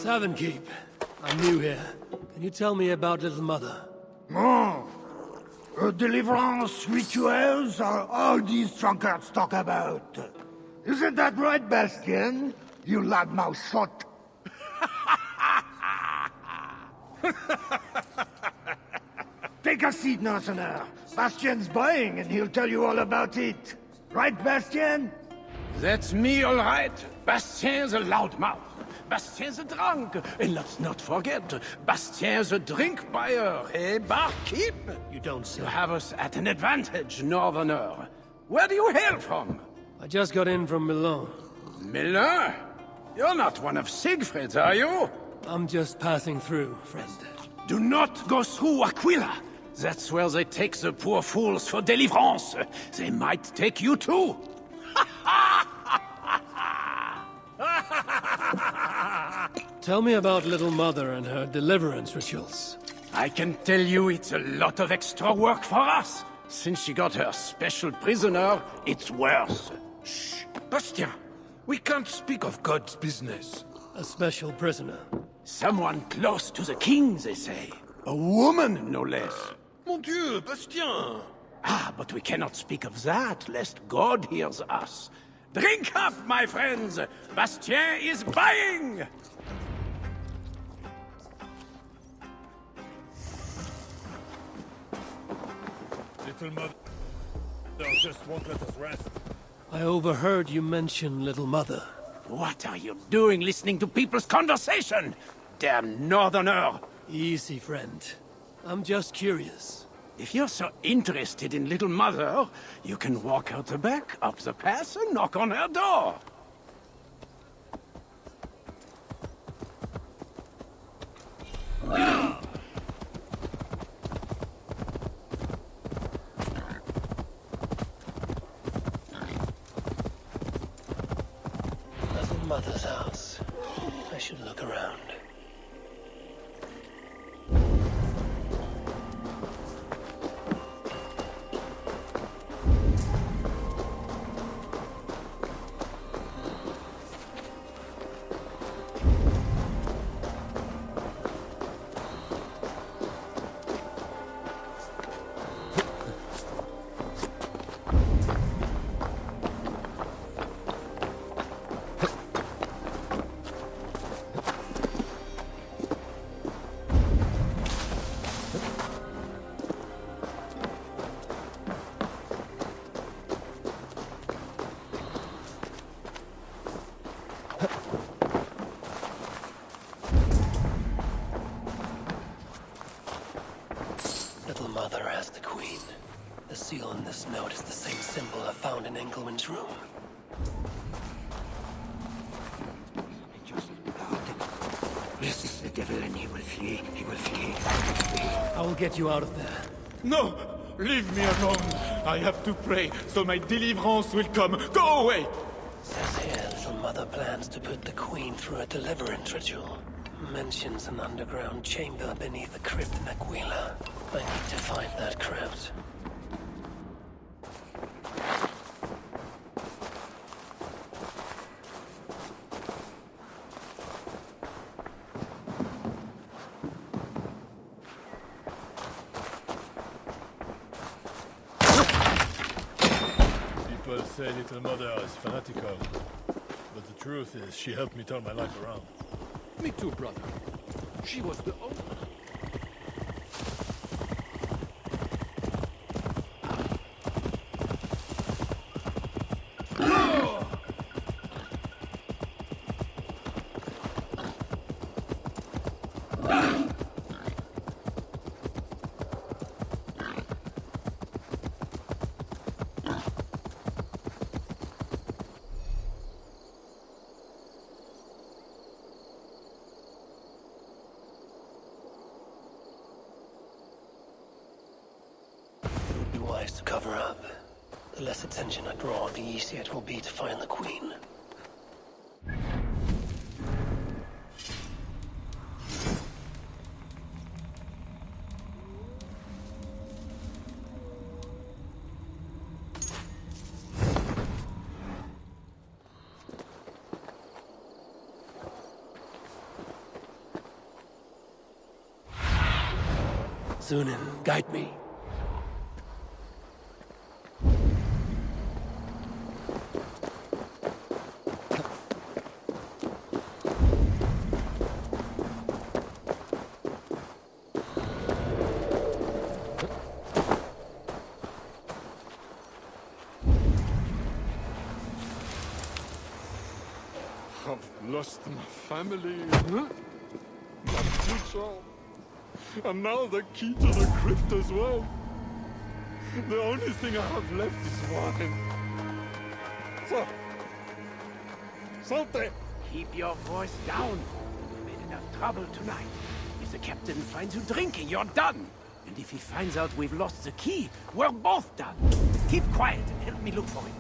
Tavern Keep. I'm new here. Can you tell me about Little Mother? Oh, deliverance rituals are all these drunkards talk about. Isn't that right, Bastien? You loudmouth shot. Take a seat, Northerner. Bastien's buying, and he'll tell you all about it. Right, Bastien? That's me, all right. Bastien's a loudmouth. Bastien's a drunk. And let's not forget, Bastien's a drink buyer, eh, barkeep? You don't say. You have us at an advantage, Northerner. Where do you hail from? I just got in from Milan. Milan? You're not one of Siegfried's, are you? I'm just passing through, friend. Do not go through Aquila. That's where they take the poor fools for deliverance. They might take you too. Tell me about Little Mother and her deliverance rituals. I can tell you it's a lot of extra work for us. Since she got her special prisoner, it's worse. Shh! Bastien! We can't speak of God's business. A special prisoner. Someone close to the king, they say. A woman, no less. Mon Dieu, Bastien! Ah, but we cannot speak of that, lest God hears us. Drink up, my friends! Bastien is buying! Little Mother just won't let us rest. I overheard you mention Little Mother. What are you doing listening to people's conversation? Damn Northerner! Easy, friend. I'm just curious. If you're so interested in Little Mother, you can walk out the back, up the path, and knock on her door. Little Mother's house. I should look around. Little Mother has the Queen. The seal in this note is the same symbol I found in Engelwin's room. Resist the devil and he will flee. He will flee. I will get you out of there. No! Leave me alone! I have to pray, so my deliverance will come. Go away! Says here Little Mother plans to put the Queen through a deliverance ritual. Mentions an underground chamber beneath the crypt in Aquila. I need to find that crypt. People say Little Mother is fanatical, but the truth is she helped me turn my life around. Me too, brother. She was the only... To cover up. The less attention I draw, the easier it will be to find the Queen. Sunan, guide me. I've lost my family, my teacher, and now the key to the crypt as well. The only thing I have left is wine. So, something. Keep your voice down. You made enough trouble tonight. If the captain finds you drinking, you're done. And if he finds out we've lost the key, we're both done. Keep quiet and help me look for it.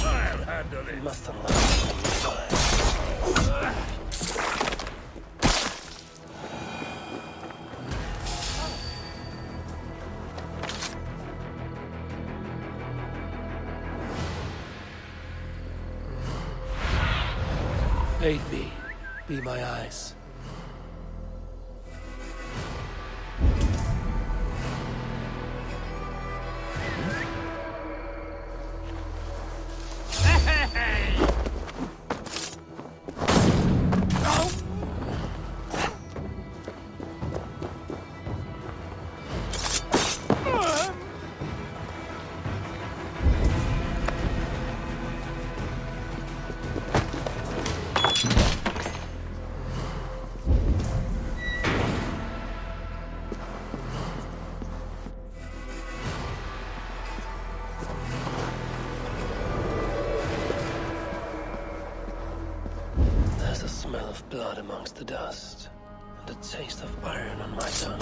I'll handle it. Must unlock Aid me. Be my eyes. There's a smell of blood amongst the dust, and a taste of iron on my tongue.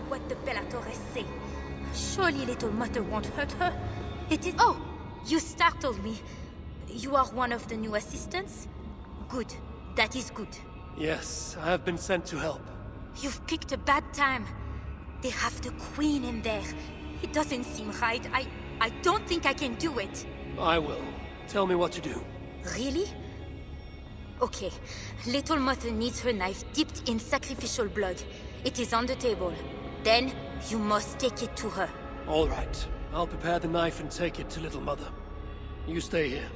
What the Bellatores say. Surely Little Mother won't hurt her. It is... Oh! You startled me. You are one of the new assistants? Good. That is good. Yes, I have been sent to help. You've picked a bad time. They have the Queen in there. It doesn't seem right. I don't think I can do it. I will. Tell me what to do. Really? Okay. Little Mother needs her knife dipped in sacrificial blood. It is on the table. Then, you must take it to her. All right. I'll prepare the knife and take it to Little Mother. You stay here.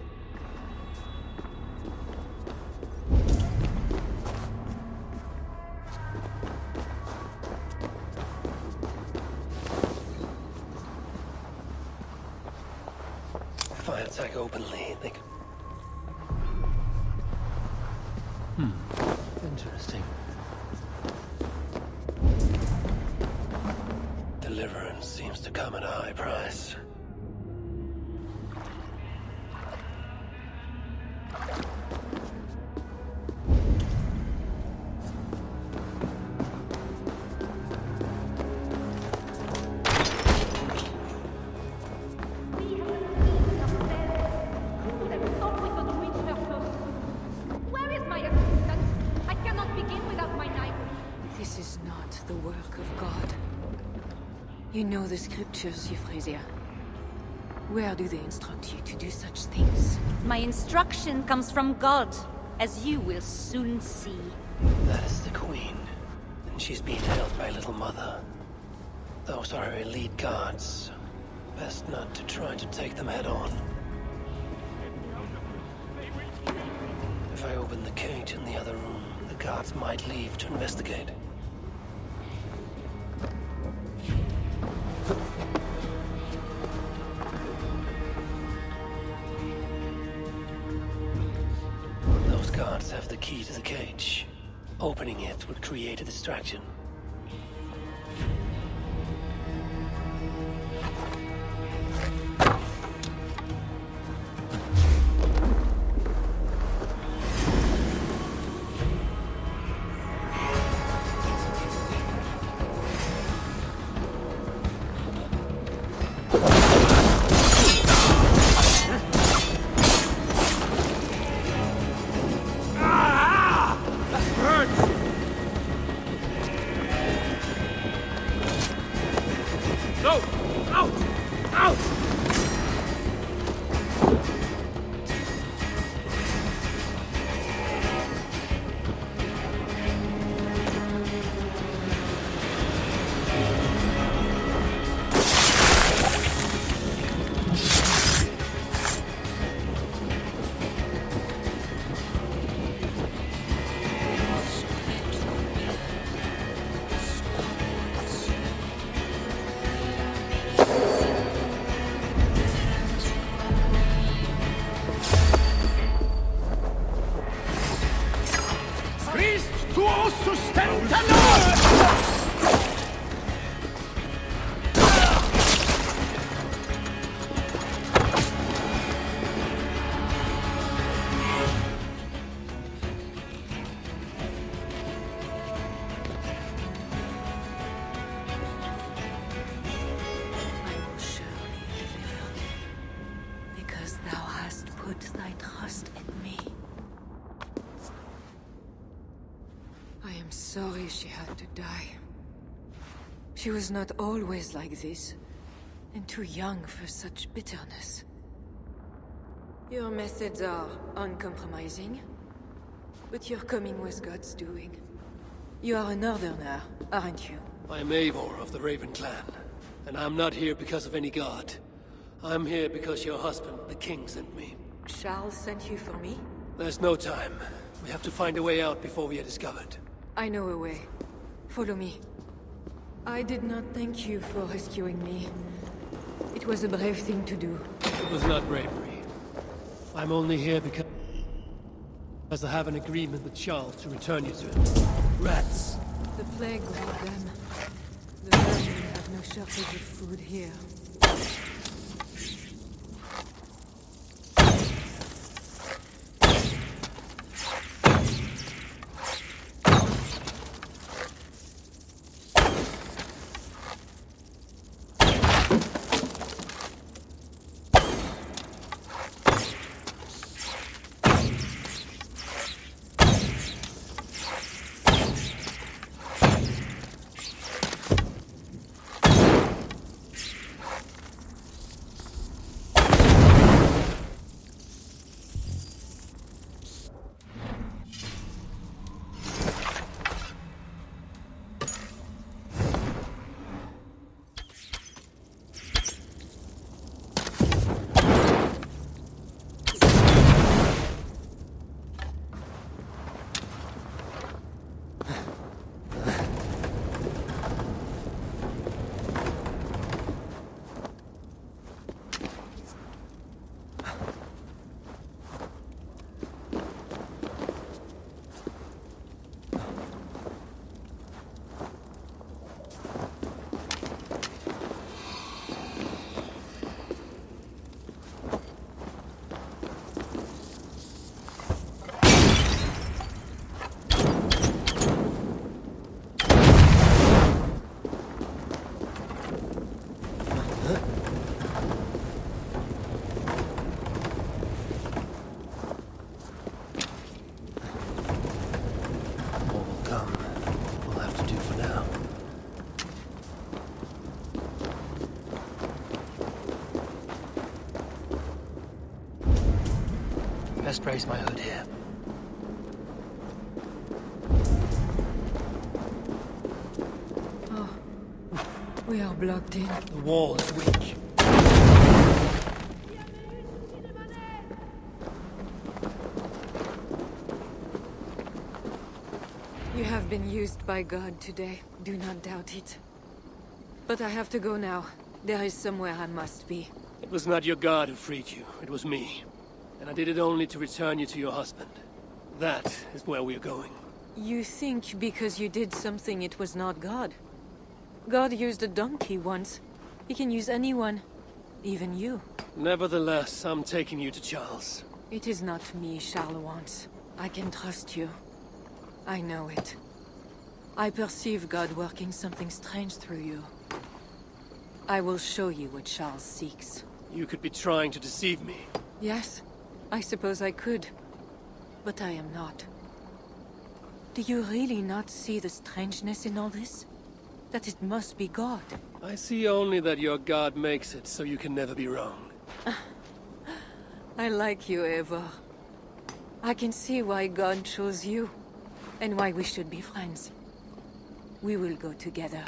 If I attack openly, they could... Interesting. Deliverance seems to come at a high price. You know the scriptures, Euphrasia. Where do they instruct you to do such things? My instruction comes from God, as you will soon see. That is the Queen, and she's being held by Little Mother. Those are her elite guards. Best not to try to take them head on. If I open the cage in the other room, the guards might leave to investigate. Those guards have the key to the cage. Opening it would create a distraction. Sorry she had to die. She was not always like this, and too young for such bitterness. Your methods are uncompromising, but your coming was God's doing. You are a northerner, aren't you? I'm Eivor of the Raven Clan, and I'm not here because of any god. I'm here because your husband, the king, sent me. Charles sent you for me? There's no time. We have to find a way out before we are discovered. I know a way. Follow me. I did not thank you for rescuing me. It was a brave thing to do. It was not bravery. I'm only here because I have an agreement with Charles to return you to him. Rats. The plague brought them. The vermin have no shortage of food here. Best raise my hood here. Oh, we are blocked in. The wall is weak. You have been used by God today. Do not doubt it. But I have to go now. There is somewhere I must be. It was not your god who freed you. It was me. And I did it only to return you to your husband. That is where we are going. You think because you did something it was not God? God used a donkey once. He can use anyone. Even you. Nevertheless, I'm taking you to Charles. It is not me Charles wants. I can trust you. I know it. I perceive God working something strange through you. I will show you what Charles seeks. You could be trying to deceive me. Yes, I suppose I could. But I am not. Do you really not see the strangeness in all this? That it must be God? I see only that your god makes it so you can never be wrong. I like you, Eivor. I can see why God chose you. And why we should be friends. We will go together.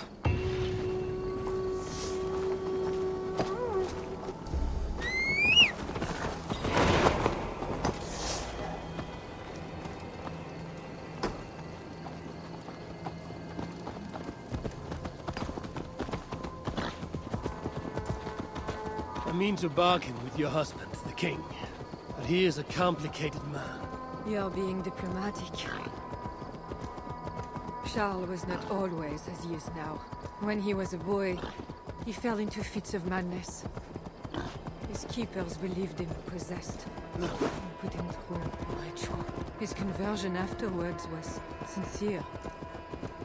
I mean to bargain with your husband, the king. But he is a complicated man. You're being diplomatic. Charles was not always as he is now. When he was a boy, he fell into fits of madness. His keepers believed him possessed, and put him through a ritual. His conversion afterwards was sincere,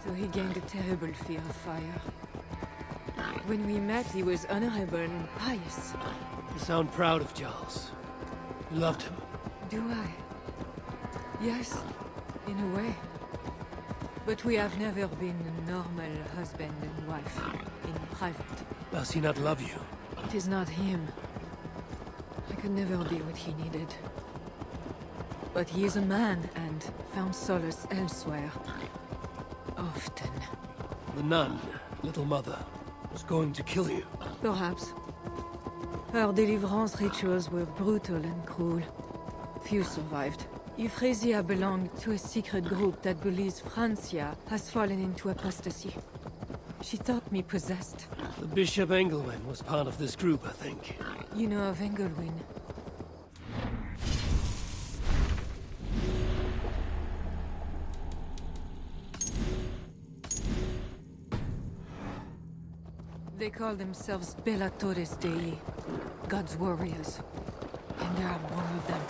though he gained a terrible fear of fire. When we met, he was honorable and pious. You sound proud of Charles. You loved him. Do I? Yes, in a way. But we have never been a normal husband and wife, in private. Does he not love you? It is not him. I could never be what he needed. But he is a man, and found solace elsewhere. Often. The nun, little mother, was going to kill you. Perhaps. Her deliverance rituals were brutal and cruel. Few survived. Euphrasia belonged to a secret group that believes Francia has fallen into apostasy. She thought me possessed. The Bishop Engelwin was part of this group, I think. You know of Engelwin? They call themselves Bellatores Dei, God's warriors. And there are more of them.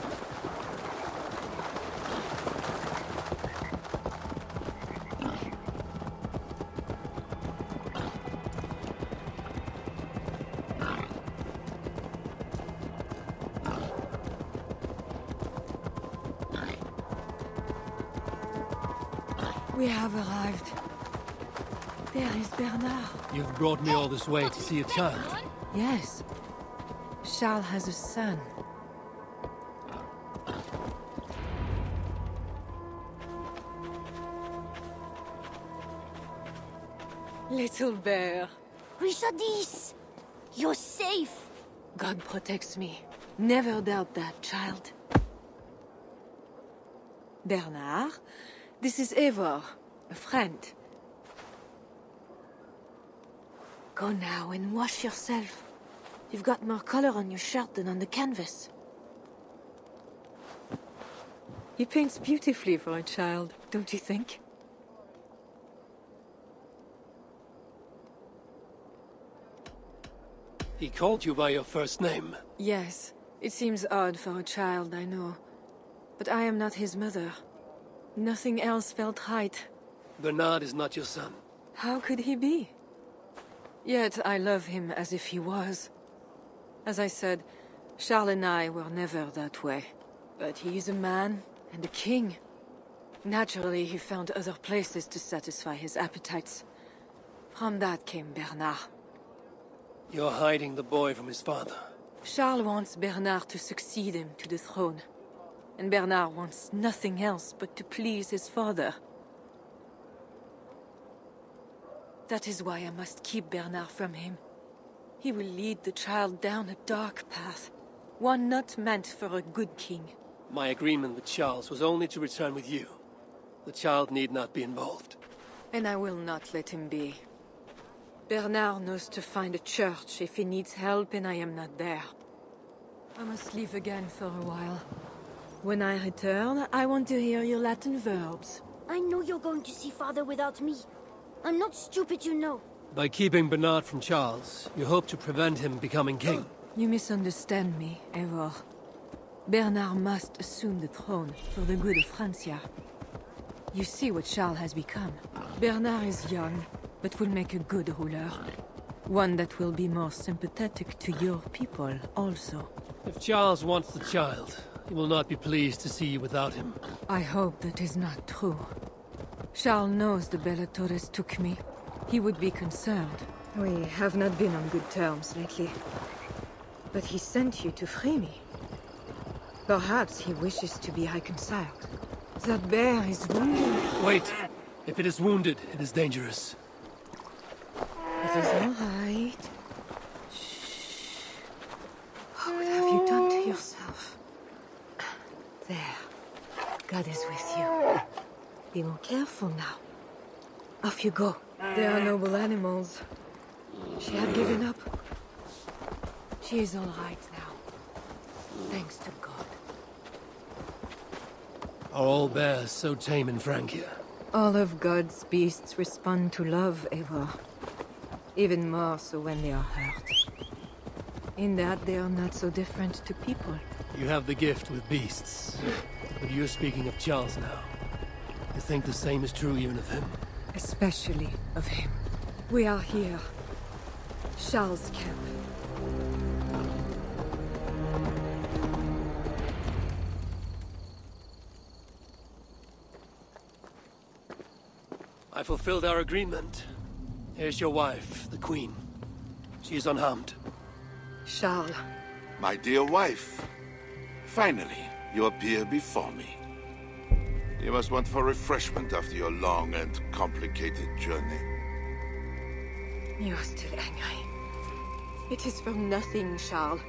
We have arrived. There is Bernard. You've brought me all this way to see a child. Yes. Charles has a son. Little bear. Richardis! You're safe! God protects me. Never doubt that, child. Bernard, this is Eivor, a friend. Go now and wash yourself. You've got more color on your shirt than on the canvas. He paints beautifully for a child, don't you think? He called you by your first name. Yes. It seems odd for a child, I know. But I am not his mother. Nothing else felt right. Bernard is not your son. How could he be? Yet I love him as if he was. As I said, Charles and I were never that way. But he is a man and a king. Naturally, he found other places to satisfy his appetites. From that came Bernard. You're hiding the boy from his father. Charles wants Bernard to succeed him to the throne. and Bernard wants nothing else but to please his father. That is why I must keep Bernard from him. He will lead the child down a dark path, one not meant for a good king. My agreement with Charles was only to return with you. The child need not be involved. And I will not let him be. Bernard knows to find a church if he needs help and I am not there. I must leave again for a while. When I return, I want to hear your Latin verbs. I know you're going to see Father without me. I'm not stupid, you know. By keeping Bernard from Charles, you hope to prevent him becoming king. You misunderstand me, Eivor. Bernard must assume the throne for the good of Francia. You see what Charles has become. Bernard is young, but will make a good ruler. One that will be more sympathetic to your people, also. If Charles wants the child, he will not be pleased to see you without him. I hope that is not true. Charles knows the Bellatores took me. He would be concerned. We have not been on good terms lately. But he sent you to free me. Perhaps he wishes to be reconciled. That bear is wounded. Wait! If it is wounded, it is dangerous. It is all right. Shh. What have you done to yourself? There. God is with you. Be more careful now. Off you go. They are noble animals. She had given up. She is all right now. Thanks to God. Are all bears so tame in Francia? All of God's beasts respond to love, Eivor. Even more so when they are hurt. In that they are not so different to people. You have the gift with beasts. But you're speaking of Charles now. You think the same is true even of him? Especially of him. We are here. Charles' camp. I fulfilled our agreement. Here's your wife, the Queen. She is unharmed. Charles. My dear wife, finally, you appear before me. You must want for refreshment after your long and complicated journey. You are still angry. It is for nothing, Charles.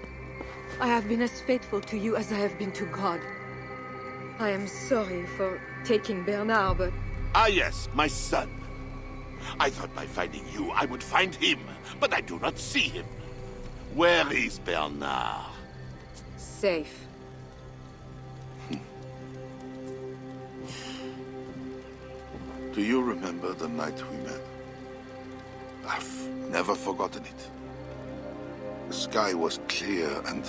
I have been as faithful to you as I have been to God. I am sorry for taking Bernard, but... Ah yes, my son. I thought by finding you, I would find him, but I do not see him. Where is Bernard? Safe. Do you remember the night we met? I've never forgotten it. The sky was clear and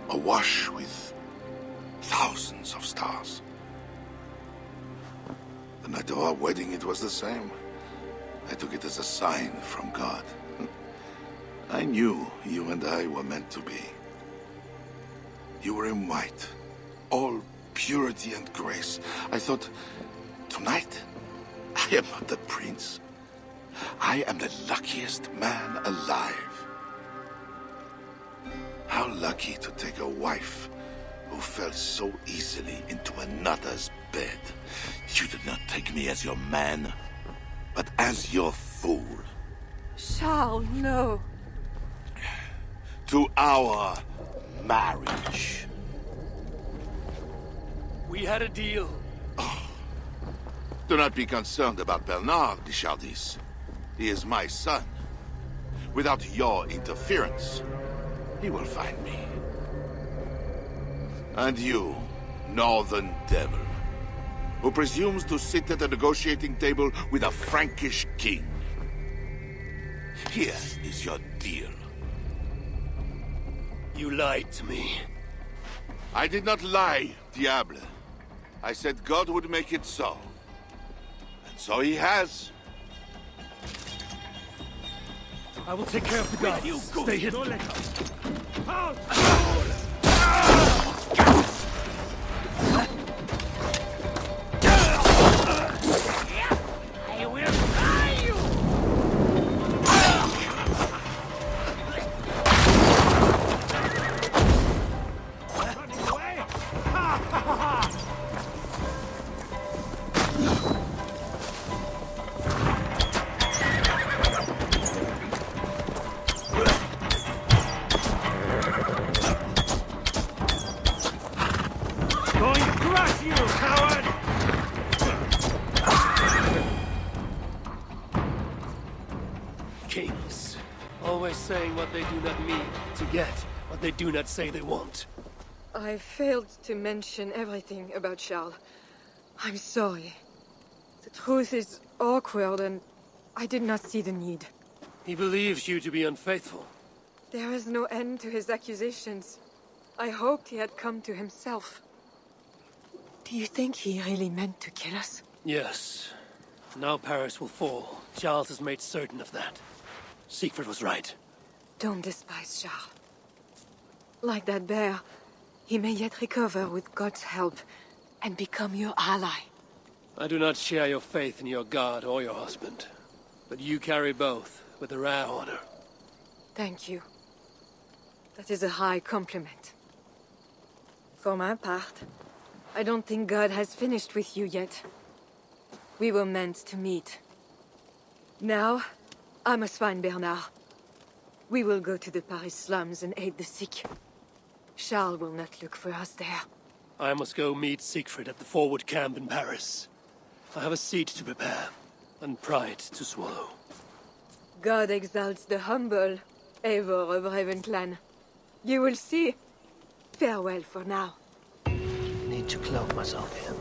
awash with thousands of stars. The night of our wedding, it was the same. I took it as a sign from God. I knew you and I were meant to be. You were in white, all purity and grace. I thought, tonight, I am not the prince. I am the luckiest man alive. How lucky to take a wife who fell so easily into another's bed. You did not take me as your man, but as your fool. Charles, no. To our marriage. We had a deal. Oh. Do not be concerned about Bernard, Deschardis. He is my son. Without your interference, he will find me. And you, northern devil, who presumes to sit at a negotiating table with a Frankish king. Here is your deal. You lied to me. I did not lie, Diable. I said God would make it so. And so he has. I will take care of the guards. You go. Stay hidden. Don't let us. Out! I will fry you! Running away? Ha! you coward! Kings, always saying what they do not mean to get what they do not say they want. I failed to mention everything about Charles. I'm sorry. The truth is awkward and I did not see the need. He believes you to be unfaithful. There is no end to his accusations. I hoped he had come to himself. Do you think he really meant to kill us? Yes. Now Paris will fall. Charles has made certain of that. Siegfried was right. Don't despise Charles. Like that bear, he may yet recover with God's help and become your ally. I do not share your faith in your god or your husband. But you carry both with a rare honor. Thank you. That is a high compliment. For my part, I don't think God has finished with you yet. We were meant to meet. Now, I must find Bernard. We will go to the Paris slums and aid the sick. Charles will not look for us there. I must go meet Siegfried at the forward camp in Paris. I have a seat to prepare, and pride to swallow. God exalts the humble, Eivor of Ravenclan. You will see. Farewell for now. Need to cloak myself here.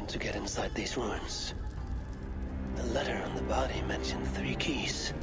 To get inside these ruins. The letter on the body mentioned 3 keys.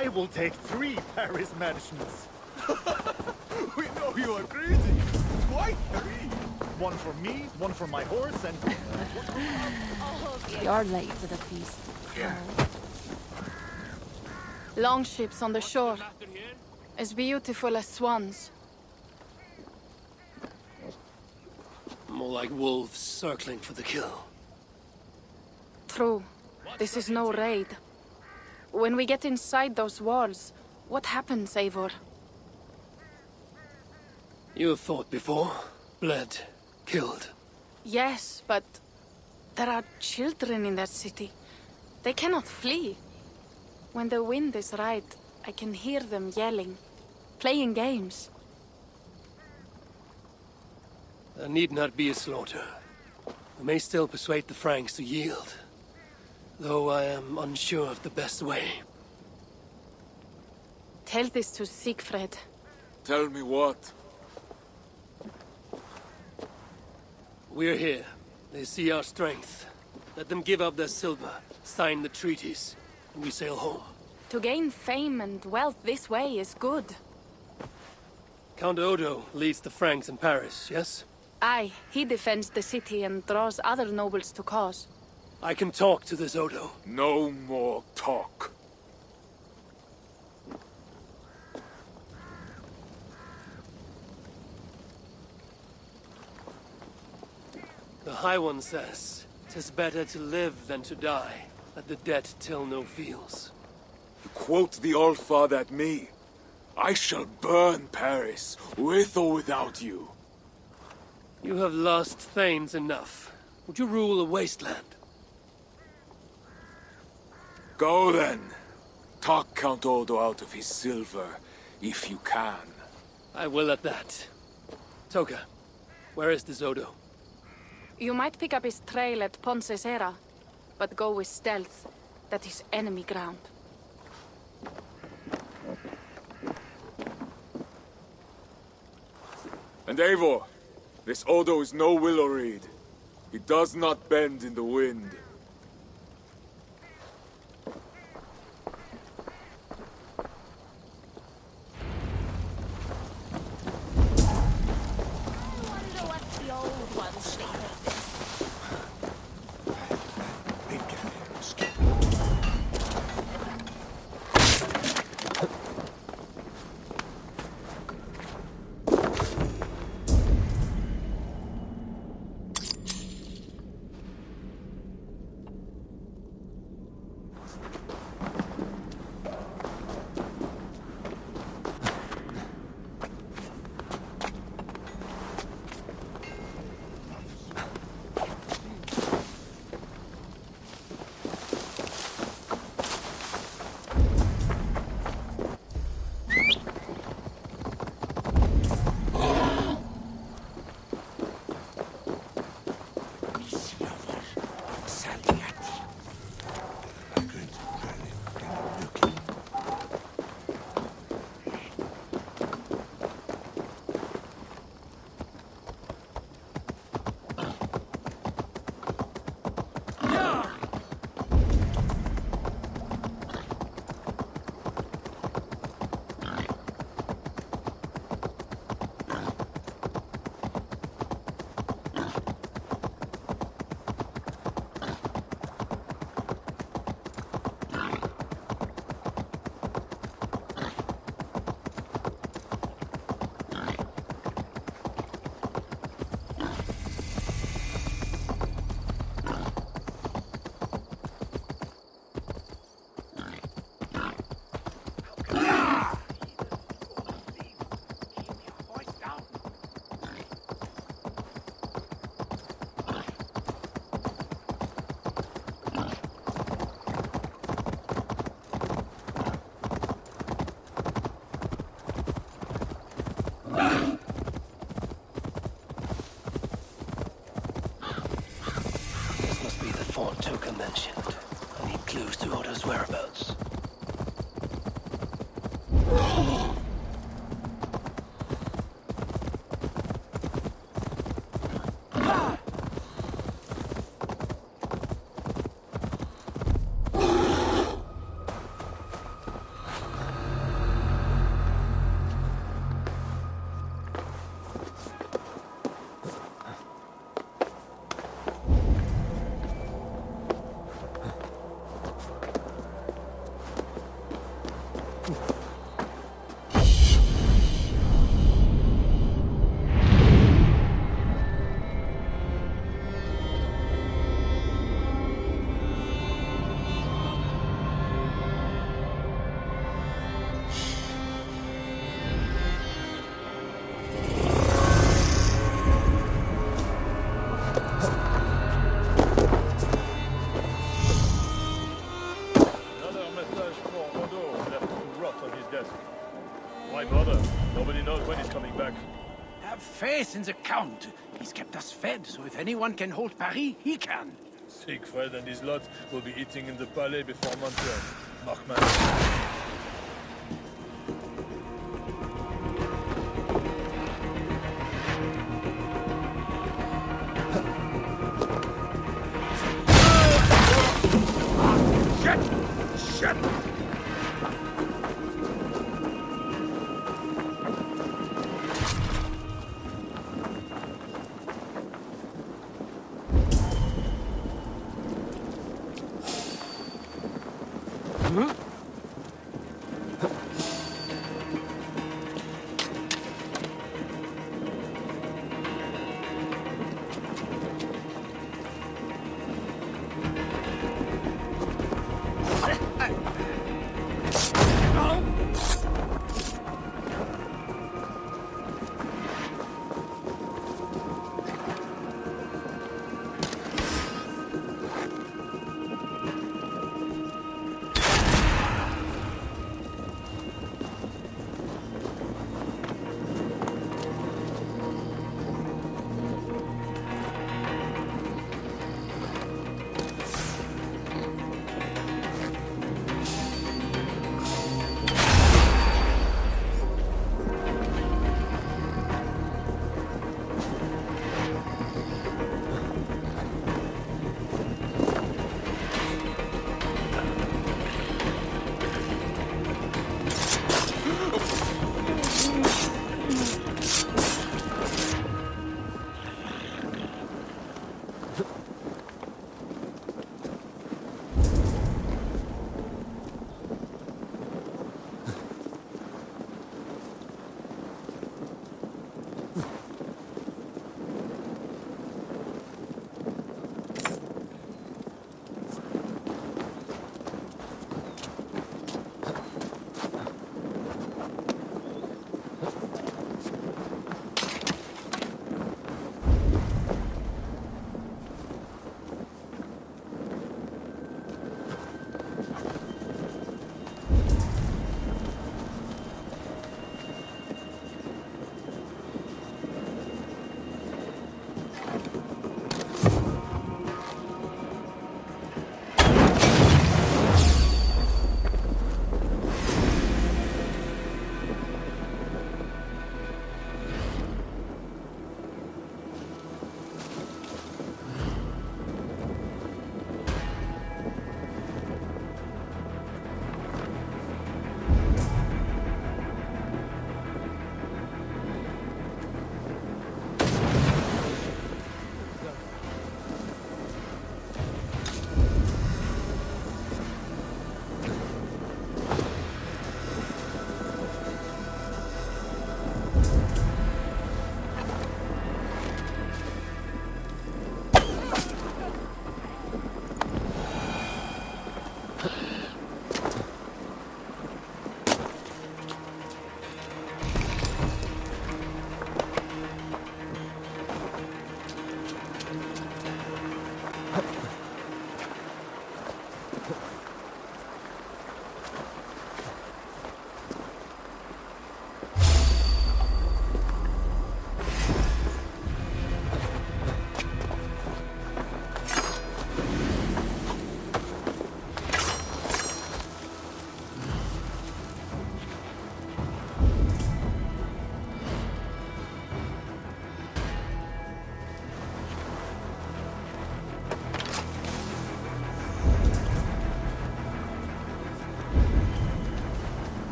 I will take 3 Paris mansions. We know you are crazy. Why 3? 1 for me, 1 for my horse, and... You're late for the feast. Longships on the shore. As beautiful as swans. More like wolves circling for the kill. True. This is no raid. When we get inside those walls, what happens, Eivor? You have fought before. Bled. Killed. Yes, but there are children in that city. They cannot flee. When the wind is right, I can hear them yelling, playing games. There need not be a slaughter. We may still persuade the Franks to yield, though I am unsure of the best way. Tell this to Siegfried. Tell me what? We're here. They see our strength. Let them give up their silver, sign the treaties, and we sail home. To gain fame and wealth this way is good. Count Odo leads the Franks in Paris, yes? Aye, he defends the city and draws other nobles to cause. I can talk to this Odo. No more talk. The High One says, 'tis better to live than to die. Let the dead tell no feels. You quote the All-Father at me. I shall burn Paris, with or without you. You have lost thanes enough. Would you rule a wasteland? Go then. Talk Count Odo out of his silver, if you can. I will at that. Toka, where is this Odo? You might pick up his trail at Poncesera, but go with stealth. That is enemy ground. And Eivor, this Odo is no willow reed. He does not bend in the wind. Toka mentioned. I need clues to Odo's whereabouts. Have faith in the Count. He's kept us fed, so if anyone can hold Paris, he can. Siegfried and his lot will be eating in the Palais before Montreal. Mark my...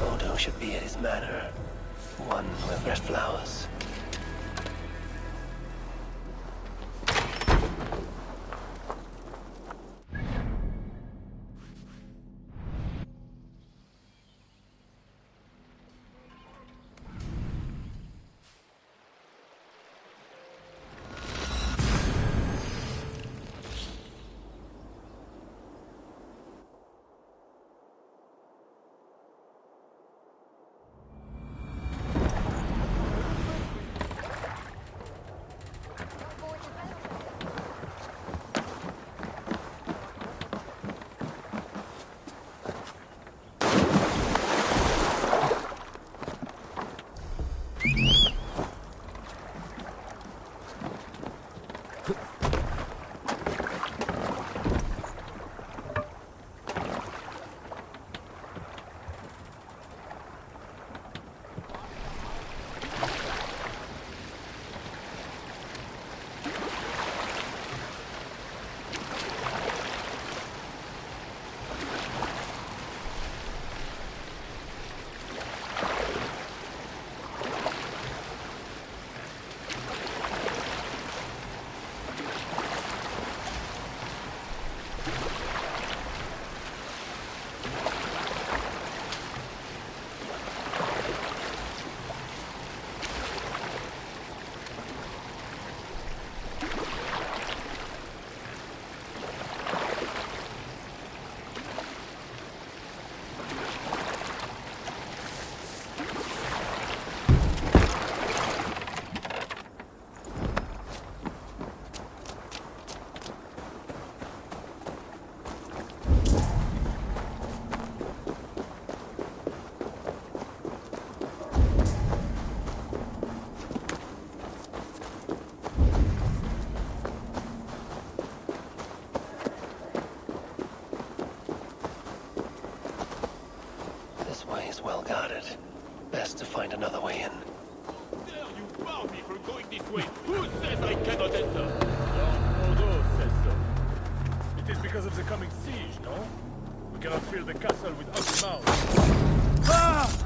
Odo should be at his manor. One with red flowers. Well guarded. Best to find another way in. There, you bar me from going this way. Who says I cannot enter? Your Odo says so. It is because of the coming siege, no? We cannot fill the castle with ugly mouths. Ah!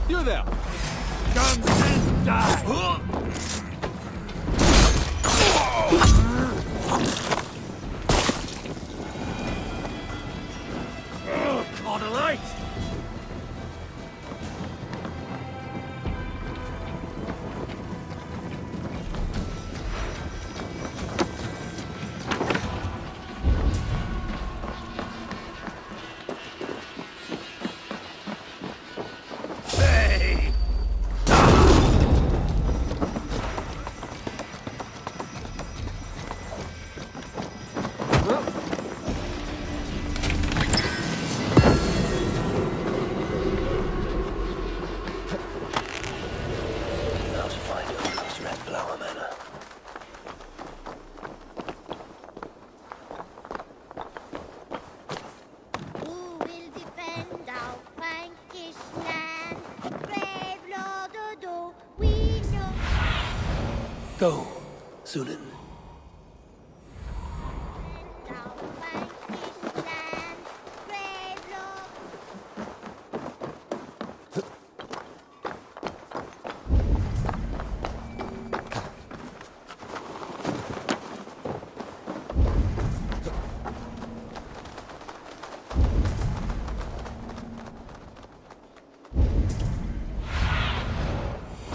You there! Come and die! Caught a light! Hey! Go, Sunan.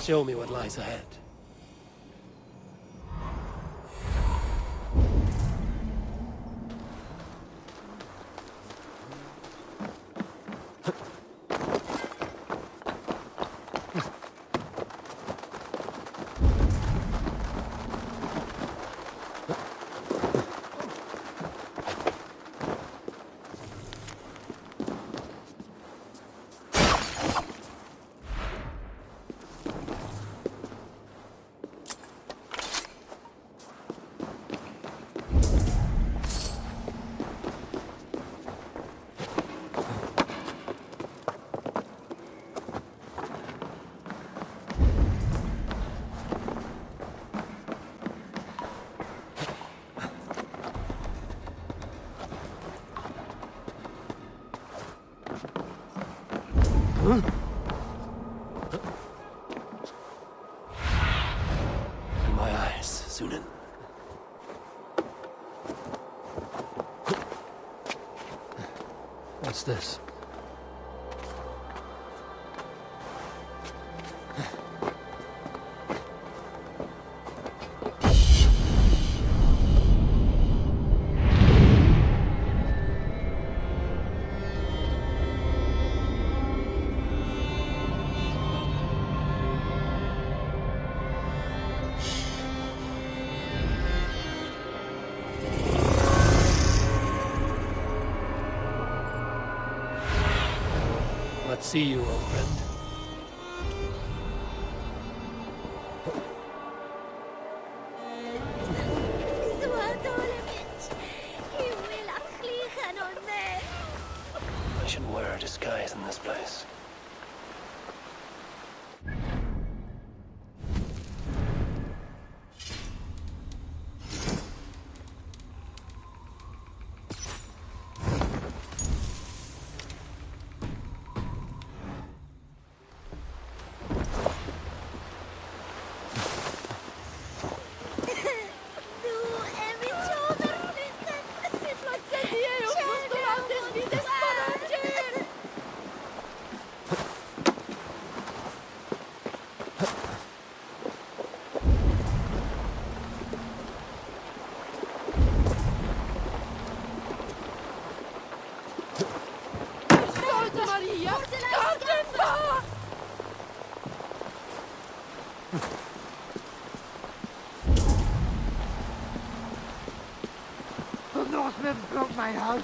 Show me what lies ahead. My eyes, Sunan. What's this? Let's see you, old friend. I should wear a disguise in this place.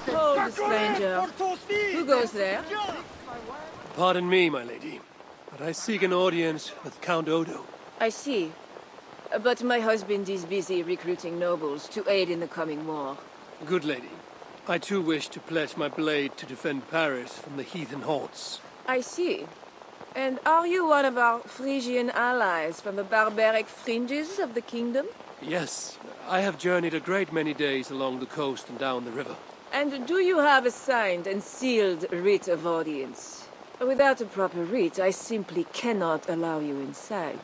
Hold, stranger. Who goes there? Pardon me, my lady, but I seek an audience with Count Odo. I see. But my husband is busy recruiting nobles to aid in the coming war. Good lady, I too wish to pledge my blade to defend Paris from the heathen hordes. I see. And are you one of our Frisian allies from the barbaric fringes of the kingdom? Yes, I have journeyed a great many days along the coast and down the river. And do you have a signed and sealed writ of audience? Without a proper writ, I simply cannot allow you inside.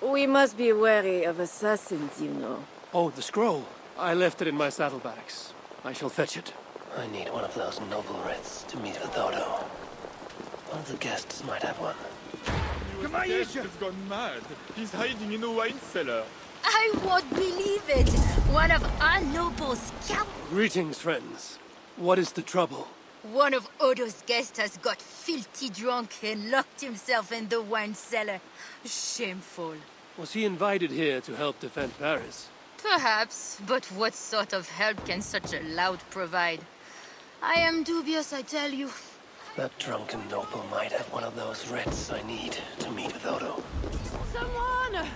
We must be wary of assassins, you know. Oh, the scroll. I left it in my saddlebags. I shall fetch it. I need one of those noble writs to meet with Odo. One of the guests might have one. Your guest has gone mad. He's hiding in a wine cellar. I won't believe it! One of our nobles scalped. Greetings, friends. What is the trouble? One of Odo's guests has got filthy drunk and locked himself in the wine cellar. Shameful. Was he invited here to help defend Paris? Perhaps, but what sort of help can such a lout provide? I am dubious, I tell you. That drunken noble might have one of those writs I need to meet with Odo. Someone!